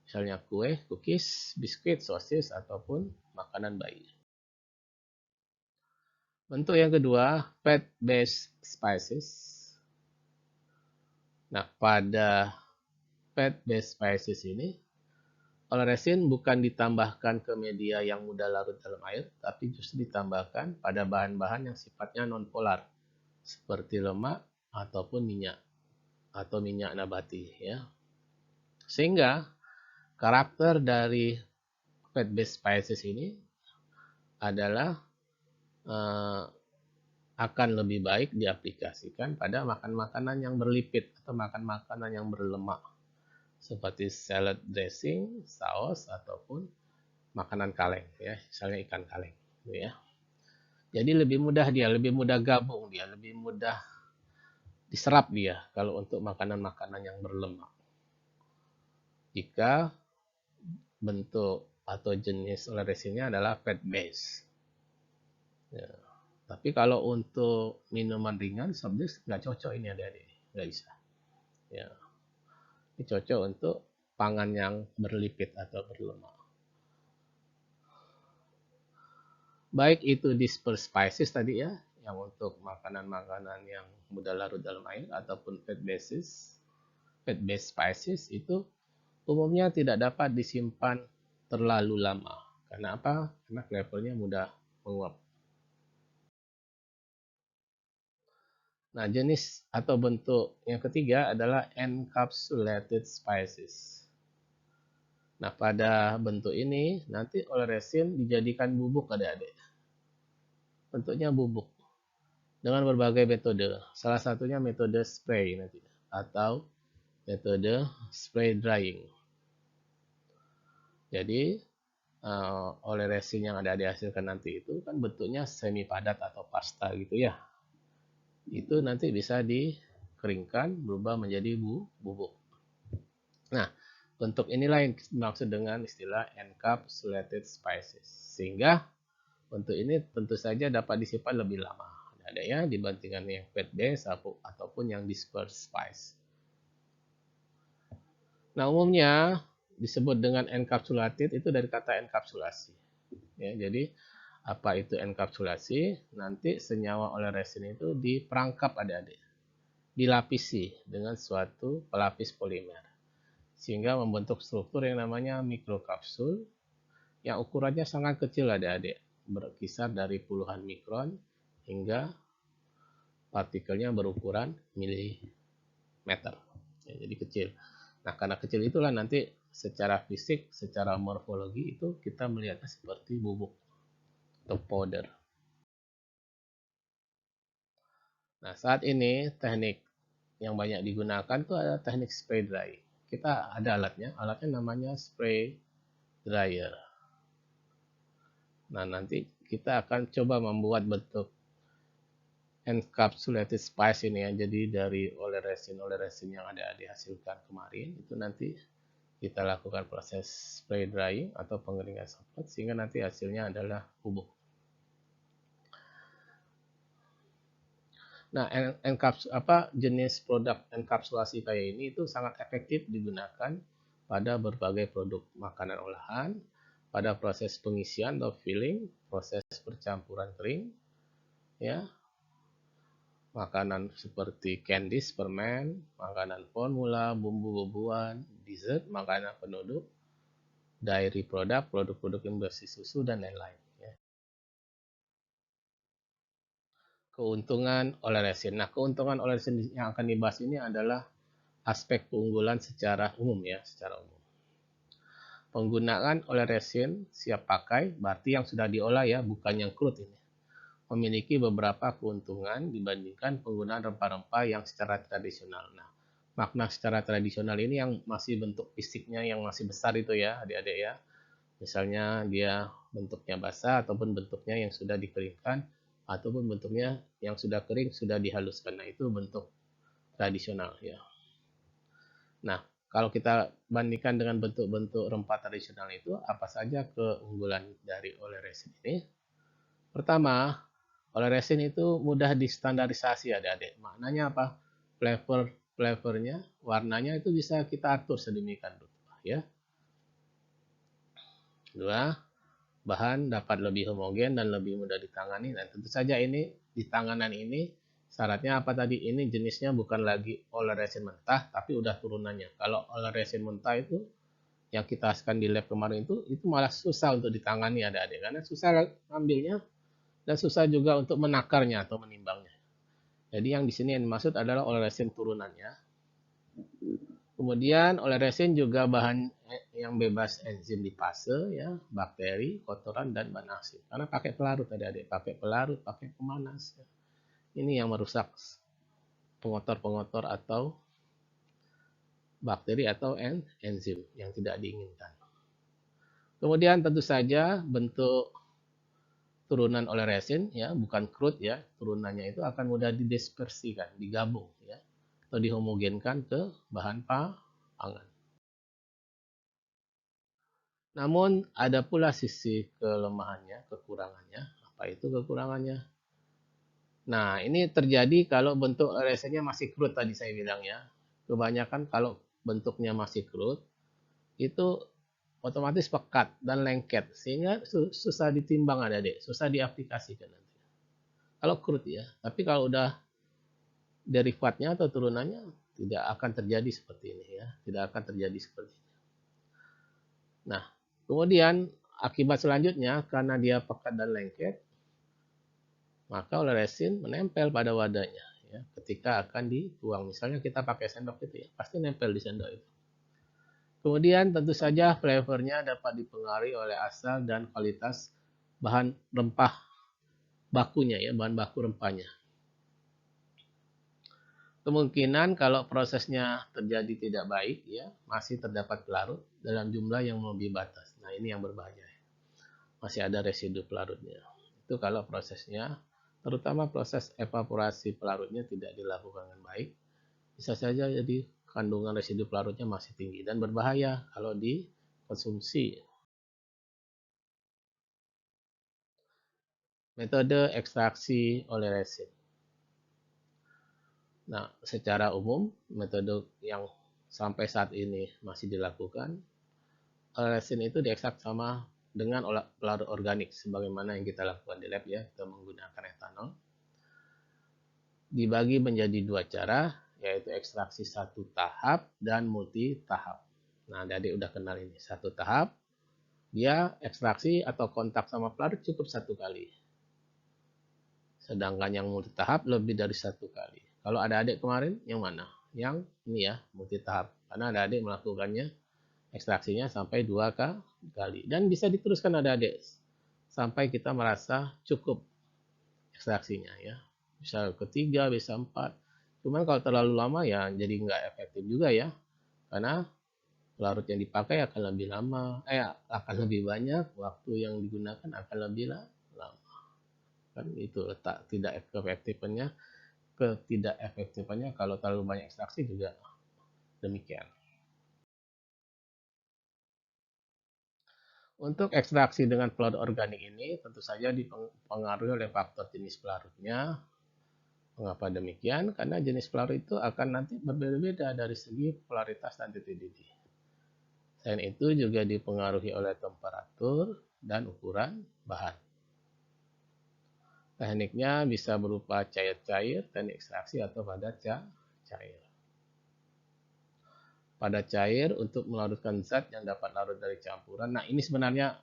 Misalnya kue, cookies, biskuit, sosis, ataupun makanan bayi. Bentuk yang kedua, fat-based spices. Nah, pada fat-based spices ini, oleresin bukan ditambahkan ke media yang mudah larut dalam air, tapi justru ditambahkan pada bahan-bahan yang sifatnya non-polar, seperti lemak ataupun minyak, atau minyak nabati. Ya. Sehingga karakter dari fat-based spices ini adalah akan lebih baik diaplikasikan pada makan-makanan yang berlipid atau makan-makanan yang berlemak, seperti salad dressing, saus, ataupun makanan kaleng, ya, misalnya ikan kaleng, ya. Jadi lebih mudah gabung dia, lebih mudah diserap dia kalau untuk makanan-makanan yang berlemak. Jika bentuk atau jenis oleresinnya adalah fat base. Ya. Tapi kalau untuk minuman ringan, soft drink nggak cocok ini adik-adik, nggak bisa. Ya. Ini cocok untuk pangan yang berlipid atau berlemak. Baik itu dispersed spices tadi ya, yang untuk makanan-makanan yang mudah larut dalam air, ataupun fat-based spices itu umumnya tidak dapat disimpan terlalu lama. Karena apa? Karena flavornya mudah menguap. Nah, jenis atau bentuk yang ketiga adalah encapsulated spices. Nah, pada bentuk ini nanti oleresin dijadikan bubuk adik-adik. Bentuknya bubuk dengan berbagai metode. Salah satunya metode spray nanti atau metode spray drying. Jadi oleresin yang ada dihasilkan nanti itu kan bentuknya semi padat atau pasta gitu ya. Itu nanti bisa dikeringkan berubah menjadi bubuk. Nah, bentuk inilah yang dimaksud dengan istilah encapsulated spices. Sehingga bentuk ini tentu saja dapat disimpan lebih lama. Ada ya dibandingkan yang fat base ataupun yang dispersed spice. Nah, umumnya disebut dengan encapsulated itu dari kata enkapsulasi. Ya, jadi apa itu enkapsulasi? Nanti senyawa oleresin itu diperangkap adik-adik, dilapisi dengan suatu pelapis polimer, sehingga membentuk struktur yang namanya mikrokapsul yang ukurannya sangat kecil adik-adik, berkisar dari puluhan mikron hingga partikelnya berukuran milimeter. Ya, jadi kecil. Nah, karena kecil itulah nanti secara fisik, secara morfologi itu kita melihatnya seperti bubuk atau powder. Nah, saat ini teknik yang banyak digunakan itu adalah teknik spray dry. Kita ada alatnya namanya spray dryer. Nah, nanti kita akan coba membuat bentuk encapsulated spice ini ya. Jadi dari oleresin yang ada dihasilkan kemarin itu nanti kita lakukan proses spray drying atau pengeringan cepat sehingga nanti hasilnya adalah bubuk. Nah, jenis produk enkapsulasi kayak ini itu sangat efektif digunakan pada berbagai produk makanan olahan, pada proses pengisian atau filling, proses percampuran kering, ya, makanan seperti candies, permen, makanan formula, bumbu-bumbuan, dessert, makanan penutup, dairy produk, produk-produk yang berbasis susu dan lain-lain. Keuntungan oleresin. Nah, keuntungan oleresin yang akan dibahas ini adalah aspek keunggulan secara umum ya, secara umum. Penggunaan oleresin siap pakai berarti yang sudah diolah ya, bukan yang crude ini. memiliki beberapa keuntungan dibandingkan penggunaan rempah-rempah yang secara tradisional. Nah, makna secara tradisional ini yang masih bentuk fisiknya yang masih besar itu ya, adik-adik ya. Misalnya dia bentuknya basah ataupun bentuknya yang sudah dikeringkan ataupun bentuknya yang sudah kering sudah dihaluskan. Nah, itu bentuk tradisional ya. Nah, kalau kita bandingkan dengan bentuk-bentuk rempah tradisional itu, apa saja keunggulan dari oleh resin ini? Pertama, oleh resin itu mudah distandarisasi adik-adik. Maknanya apa? Flavornya, warnanya itu bisa kita atur sedemikian rupa ya. Dua, bahan dapat lebih homogen dan lebih mudah ditangani. Dan tentu saja ini di tanganan ini syaratnya apa tadi? Ini jenisnya bukan lagi oleh resin mentah, tapi udah turunannya. Kalau oleh resin mentah itu yang kita hasilkan di lab kemarin itu malah susah untuk ditangani adik-adik karena susah ambilnya dan susah juga untuk menakarnya atau menimbangnya. Jadi yang di sini yang dimaksud adalah oleh resin turunannya. Kemudian oleh resin juga bahan yang bebas enzim lipase ya, bakteri, kotoran dan bahan asin. Karena pakai pelarut adik-adik, pakai pelarut, pakai pemanas. Ya. Ini yang merusak pengotor-pengotor atau bakteri atau enzim yang tidak diinginkan. Kemudian tentu saja bentuk turunan oleh resin ya, bukan crude ya, turunannya itu akan mudah didispersikan, digabung ya, atau dihomogenkan ke bahan pangan. Namun ada pula sisi kelemahannya, kekurangannya. Apa itu kekurangannya? Nah, ini terjadi kalau bentuk resinnya masih crude tadi saya bilang ya. Kebanyakan kalau bentuknya masih crude, itu otomatis pekat dan lengket. Sehingga susah ditimbang adik-adik, susah diaplikasikan nanti. Kalau crude ya. Tapi kalau udah derivatnya atau turunannya, tidak akan terjadi seperti ini ya. Tidak akan terjadi seperti ini. Nah, kemudian akibat selanjutnya karena dia pekat dan lengket, maka oleh resin menempel pada wadahnya ya, ketika akan dituang. Misalnya kita pakai sendok itu ya, pasti nempel di sendok itu. Kemudian tentu saja flavornya dapat dipengaruhi oleh asal dan kualitas bahan rempah bakunya ya, bahan baku rempahnya. Kemungkinan kalau prosesnya terjadi tidak baik ya, masih terdapat pelarut dalam jumlah yang melebihi batas. Nah, ini yang berbahaya. Masih ada residu pelarutnya. Itu kalau prosesnya, terutama proses evaporasi pelarutnya tidak dilakukan dengan baik, bisa saja jadi kandungan residu pelarutnya masih tinggi dan berbahaya kalau dikonsumsi. Metode ekstraksi oleh resin. Nah, secara umum, metode yang sampai saat ini masih dilakukan, resin itu diekstrak sama dengan pelarut organik, sebagaimana yang kita lakukan di lab ya, kita menggunakan etanol. Dibagi menjadi dua cara, yaitu ekstraksi satu tahap dan multi tahap. Nah, adik udah kenal ini, satu tahap, dia ekstraksi atau kontak sama pelarut cukup satu kali. Sedangkan yang multi tahap lebih dari satu kali. Kalau ada adik kemarin, yang mana? Yang ini ya, multi tahap. Karena ada adik melakukannya ekstraksinya sampai 2 kali. Dan bisa diteruskan ada adik sampai kita merasa cukup ekstraksinya ya. Bisa ketiga, bisa 4. Cuman kalau terlalu lama ya jadi nggak efektif juga ya. Karena pelarut yang dipakai akan lebih lama, akan lebih banyak, waktu yang digunakan akan lebih lama. Kan itu letak ketidakefektifannya kalau terlalu banyak ekstraksi juga demikian. Untuk ekstraksi dengan pelarut organik ini tentu saja dipengaruhi oleh faktor jenis pelarutnya. Mengapa demikian? Karena jenis pelarut itu akan nanti berbeda-beda dari segi polaritas dan titik didih. Selain itu juga dipengaruhi oleh temperatur dan ukuran bahan. Tekniknya bisa berupa cair-cair, teknik ekstraksi atau padat cair. Pada cair untuk melarutkan zat yang dapat larut dari campuran. Nah, ini sebenarnya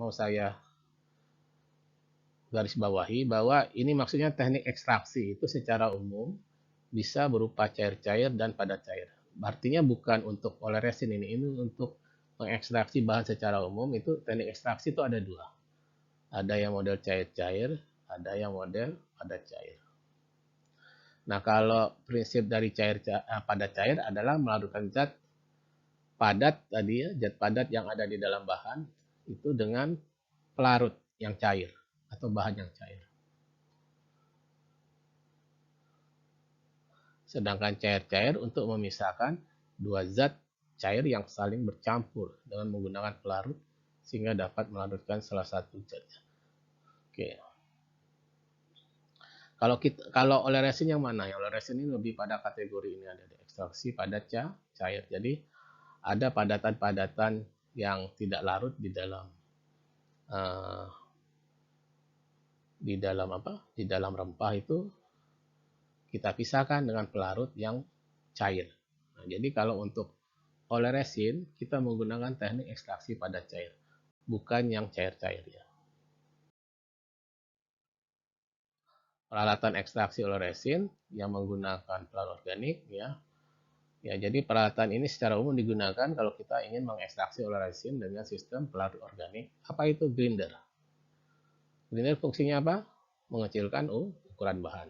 mau saya garis bawahi bahwa ini maksudnya teknik ekstraksi itu secara umum bisa berupa cair-cair dan padat cair. Artinya bukan untuk oleh resin ini untuk mengekstraksi bahan secara umum itu teknik ekstraksi itu ada dua. Ada yang model cair-cair, ada yang model padat cair. Nah, kalau prinsip dari padat cair adalah melarutkan zat padat tadi ya, zat padat yang ada di dalam bahan itu dengan pelarut yang cair atau bahan yang cair. Sedangkan cair-cair untuk memisahkan dua zat cair yang saling bercampur dengan menggunakan pelarut sehingga dapat melarutkan salah satu zatnya. Oke. Kalau oleh resin yang mana? Yang oleh resin ini lebih pada kategori ini ada ekstraksi padat cair. Jadi ada padatan-padatan yang tidak larut di dalam Di dalam rempah itu kita pisahkan dengan pelarut yang cair. Nah, jadi kalau untuk oleh resin kita menggunakan teknik ekstraksi padat cair, bukan yang cair-cair ya. Peralatan ekstraksi oleh resin yang menggunakan pelarut organik ya. Ya, jadi peralatan ini secara umum digunakan kalau kita ingin mengekstraksi oleh resin dengan sistem pelarut organik. Apa itu grinder? Grinder fungsinya apa? Mengecilkan ukuran bahan.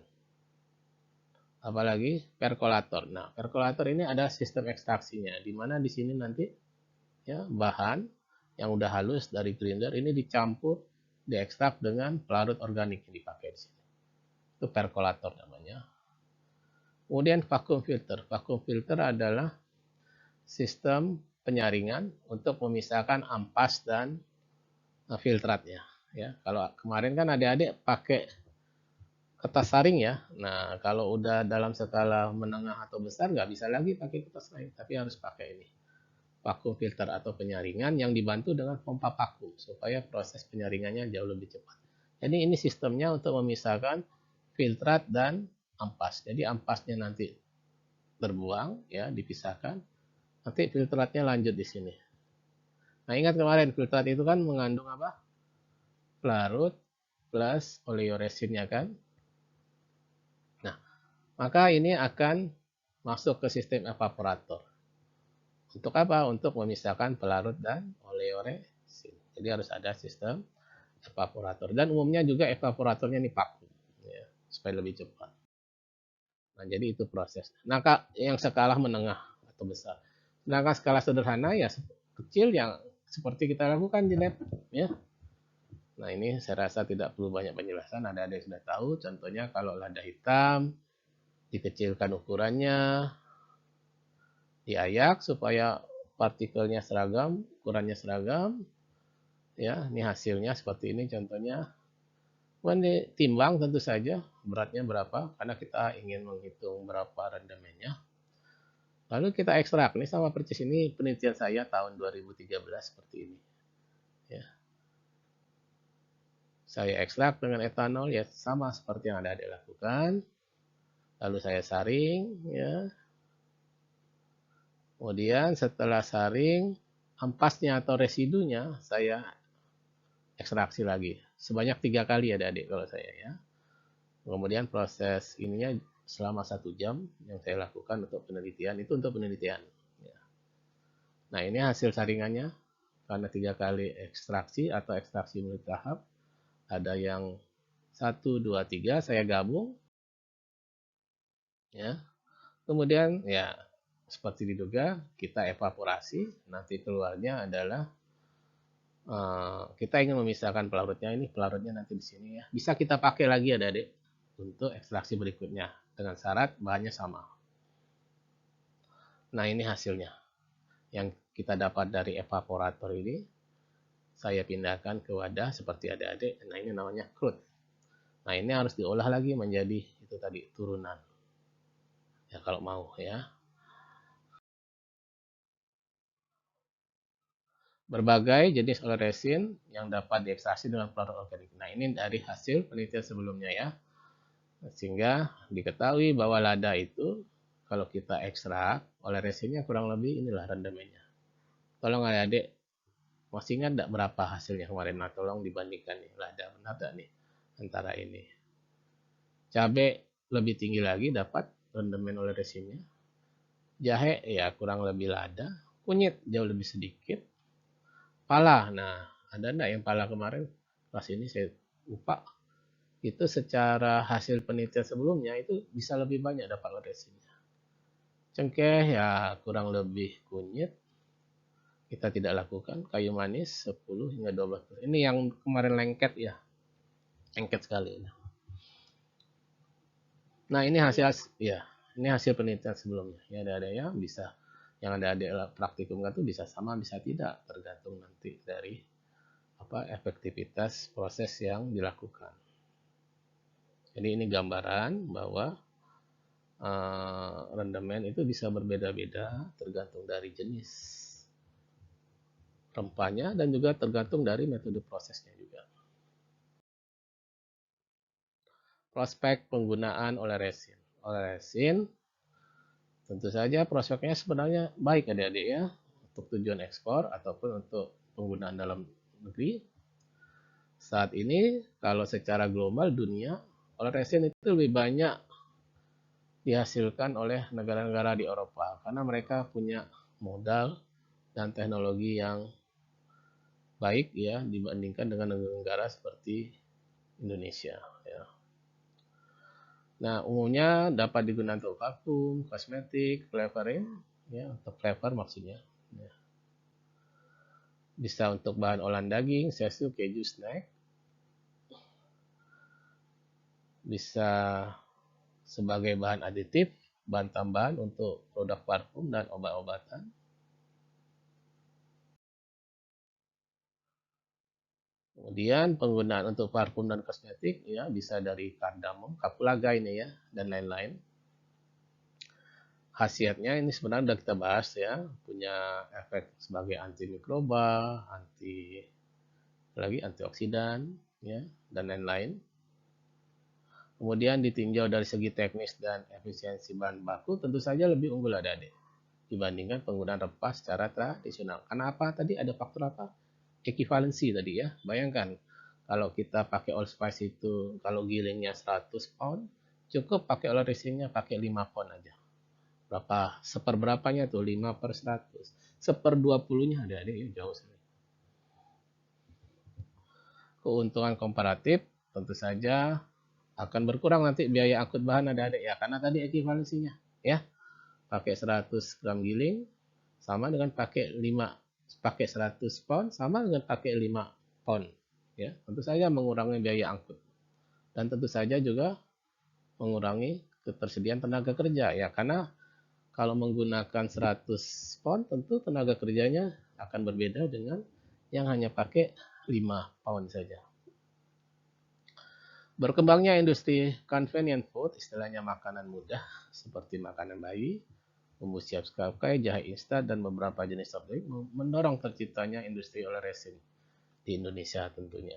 Apalagi perkolator. Nah, perkolator ini ada sistem ekstraksinya, di mana di sini nanti ya bahan yang udah halus dari grinder ini dicampur, diekstrak dengan pelarut organik yang dipakai di sini. Itu perkolator namanya. Kemudian vacuum filter. Vacuum filter adalah sistem penyaringan untuk memisahkan ampas dan filtratnya. Ya, kalau kemarin kan adik-adik pakai kertas saring ya. Nah, kalau udah dalam skala menengah atau besar nggak bisa lagi pakai kertas saring, tapi harus pakai ini vacuum filter atau penyaringan yang dibantu dengan pompa vakum supaya proses penyaringannya jauh lebih cepat. Jadi ini sistemnya untuk memisahkan filtrat dan ampas. Jadi ampasnya nanti terbuang ya, dipisahkan. Nanti filtratnya lanjut di sini. Nah, ingat kemarin filtrat itu kan mengandung apa? Pelarut plus oleoresinnya kan. Nah, maka ini akan masuk ke sistem evaporator. Untuk apa? Untuk memisahkan pelarut dan oleoresin. Jadi harus ada sistem evaporator. Dan umumnya juga evaporatornya ini vakum ya, supaya lebih cepat. Nah, jadi itu proses. Nah, yang skala menengah atau besar. Sedangkan skala sederhana ya kecil yang seperti kita lakukan di lab ya. Nah, ini saya rasa tidak perlu banyak penjelasan, ada yang sudah tahu. Contohnya kalau lada hitam dikecilkan ukurannya, diayak supaya partikelnya seragam, ukurannya seragam. Ya, ini hasilnya seperti ini contohnya. Kemudian ditimbang tentu saja beratnya berapa karena kita ingin menghitung berapa rendemennya. Lalu kita ekstrak. Ini sama persis, ini penelitian saya tahun 2013 seperti ini. Ya. Saya ekstrak dengan etanol ya sama seperti yang ada dilakukan. Lalu saya saring ya. Kemudian setelah saring, ampasnya atau residunya saya ekstraksi lagi. Sebanyak 3 kali adik-adik kalau saya ya. Kemudian proses ininya selama 1 jam yang saya lakukan untuk penelitian, itu untuk penelitian. Nah, ini hasil saringannya karena 3 kali ekstraksi atau ekstraksi multitahap. Ada yang 1, 2, 3 saya gabung. Ya. Kemudian ya seperti diduga kita evaporasi, nanti keluarnya adalah kita ingin memisahkan pelarutnya, ini pelarutnya nanti di sini ya. Bisa kita pakai lagi adik-adik untuk ekstraksi berikutnya dengan syarat bahannya sama. Nah, ini hasilnya yang kita dapat dari evaporator ini. Saya pindahkan ke wadah seperti adik-adik. Nah, ini namanya crude. Nah, ini harus diolah lagi menjadi itu tadi turunan. Ya kalau mau ya. Berbagai jenis oleh resin yang dapat diekstraksi dengan pelarut organik. Nah, ini dari hasil penelitian sebelumnya ya. Sehingga diketahui bahwa lada itu kalau kita ekstrak oleh resinnya kurang lebih inilah rendemennya. Tolong adik-adik masih ingat enggak berapa hasilnya kemarin? Nah, tolong dibandingkan nih, lada benar enggak nih antara ini. Cabai lebih tinggi lagi dapat rendemen oleh resinnya. Jahe ya kurang lebih lada. Kunyit jauh lebih sedikit. Pala, nah ada enggak yang pala kemarin? Pas ini saya lupa. itu secara hasil penelitian sebelumnya itu bisa lebih banyak dapat resinnya. Cengkeh ya kurang lebih kunyit, kita tidak lakukan. Kayu manis 10 hingga 12%. Ini yang kemarin lengket ya, lengket sekali. Nah ini hasil ya, ini hasil penelitian sebelumnya. Ya ada ya bisa, yang ada praktikum itu bisa sama bisa tidak, tergantung nanti dari efektivitas proses yang dilakukan. Jadi ini gambaran bahwa rendemen itu bisa berbeda-beda tergantung dari jenis rempahnya dan juga tergantung dari metode prosesnya juga. Prospek penggunaan oleh resin. Oleh resin tentu saja prospeknya sebenarnya baik adik-adik ya, untuk tujuan ekspor ataupun untuk penggunaan dalam negeri. Saat ini kalau secara global dunia, oleh resin itu lebih banyak dihasilkan oleh negara-negara di Eropa karena mereka punya modal dan teknologi yang baik ya dibandingkan dengan negara-negara seperti Indonesia ya. Nah, umumnya dapat digunakan untuk parfum, kosmetik, flavoring ya, untuk flavor maksudnya. Ya. Bisa untuk bahan olahan daging, susu, keju, snack. Bisa sebagai bahan aditif, bahan tambahan untuk produk parfum dan obat-obatan. Kemudian penggunaan untuk parfum dan kosmetik ya bisa dari kardamom, kapulaga ini ya dan lain-lain. Khasiatnya ini sebenarnya sudah kita bahas ya, punya efek sebagai antimikroba, antioksidan ya dan lain-lain. Kemudian ditinjau dari segi teknis dan efisiensi bahan baku tentu saja lebih unggul adik-adik dibandingkan penggunaan rempah secara tradisional. Karena apa? Tadi ada faktor apa? Ekivalensi tadi ya. Bayangkan kalau kita pakai allspice itu kalau gilingnya 100 pound, cukup pakai oil resinnya pakai 5 pound aja. Berapa? Seperberapanya tuh 5/100. 1/20-nya adik-adik ya, jauh sekali. Keuntungan komparatif tentu saja akan berkurang nanti biaya angkut bahan adik-adik ya karena tadi ekivalensinya ya. Pakai 100 gram giling sama dengan pakai 100 pound sama dengan pakai 5 pound ya. Tentu saja mengurangi biaya angkut dan tentu saja juga mengurangi ketersediaan tenaga kerja ya karena kalau menggunakan 100 pound tentu tenaga kerjanya akan berbeda dengan yang hanya pakai 5 pound saja. Berkembangnya industri convenient food, istilahnya makanan mudah seperti makanan bayi, bumbu siap pakai, jahe instan, dan beberapa jenis soft drink mendorong terciptanya industri oleh resin di Indonesia tentunya.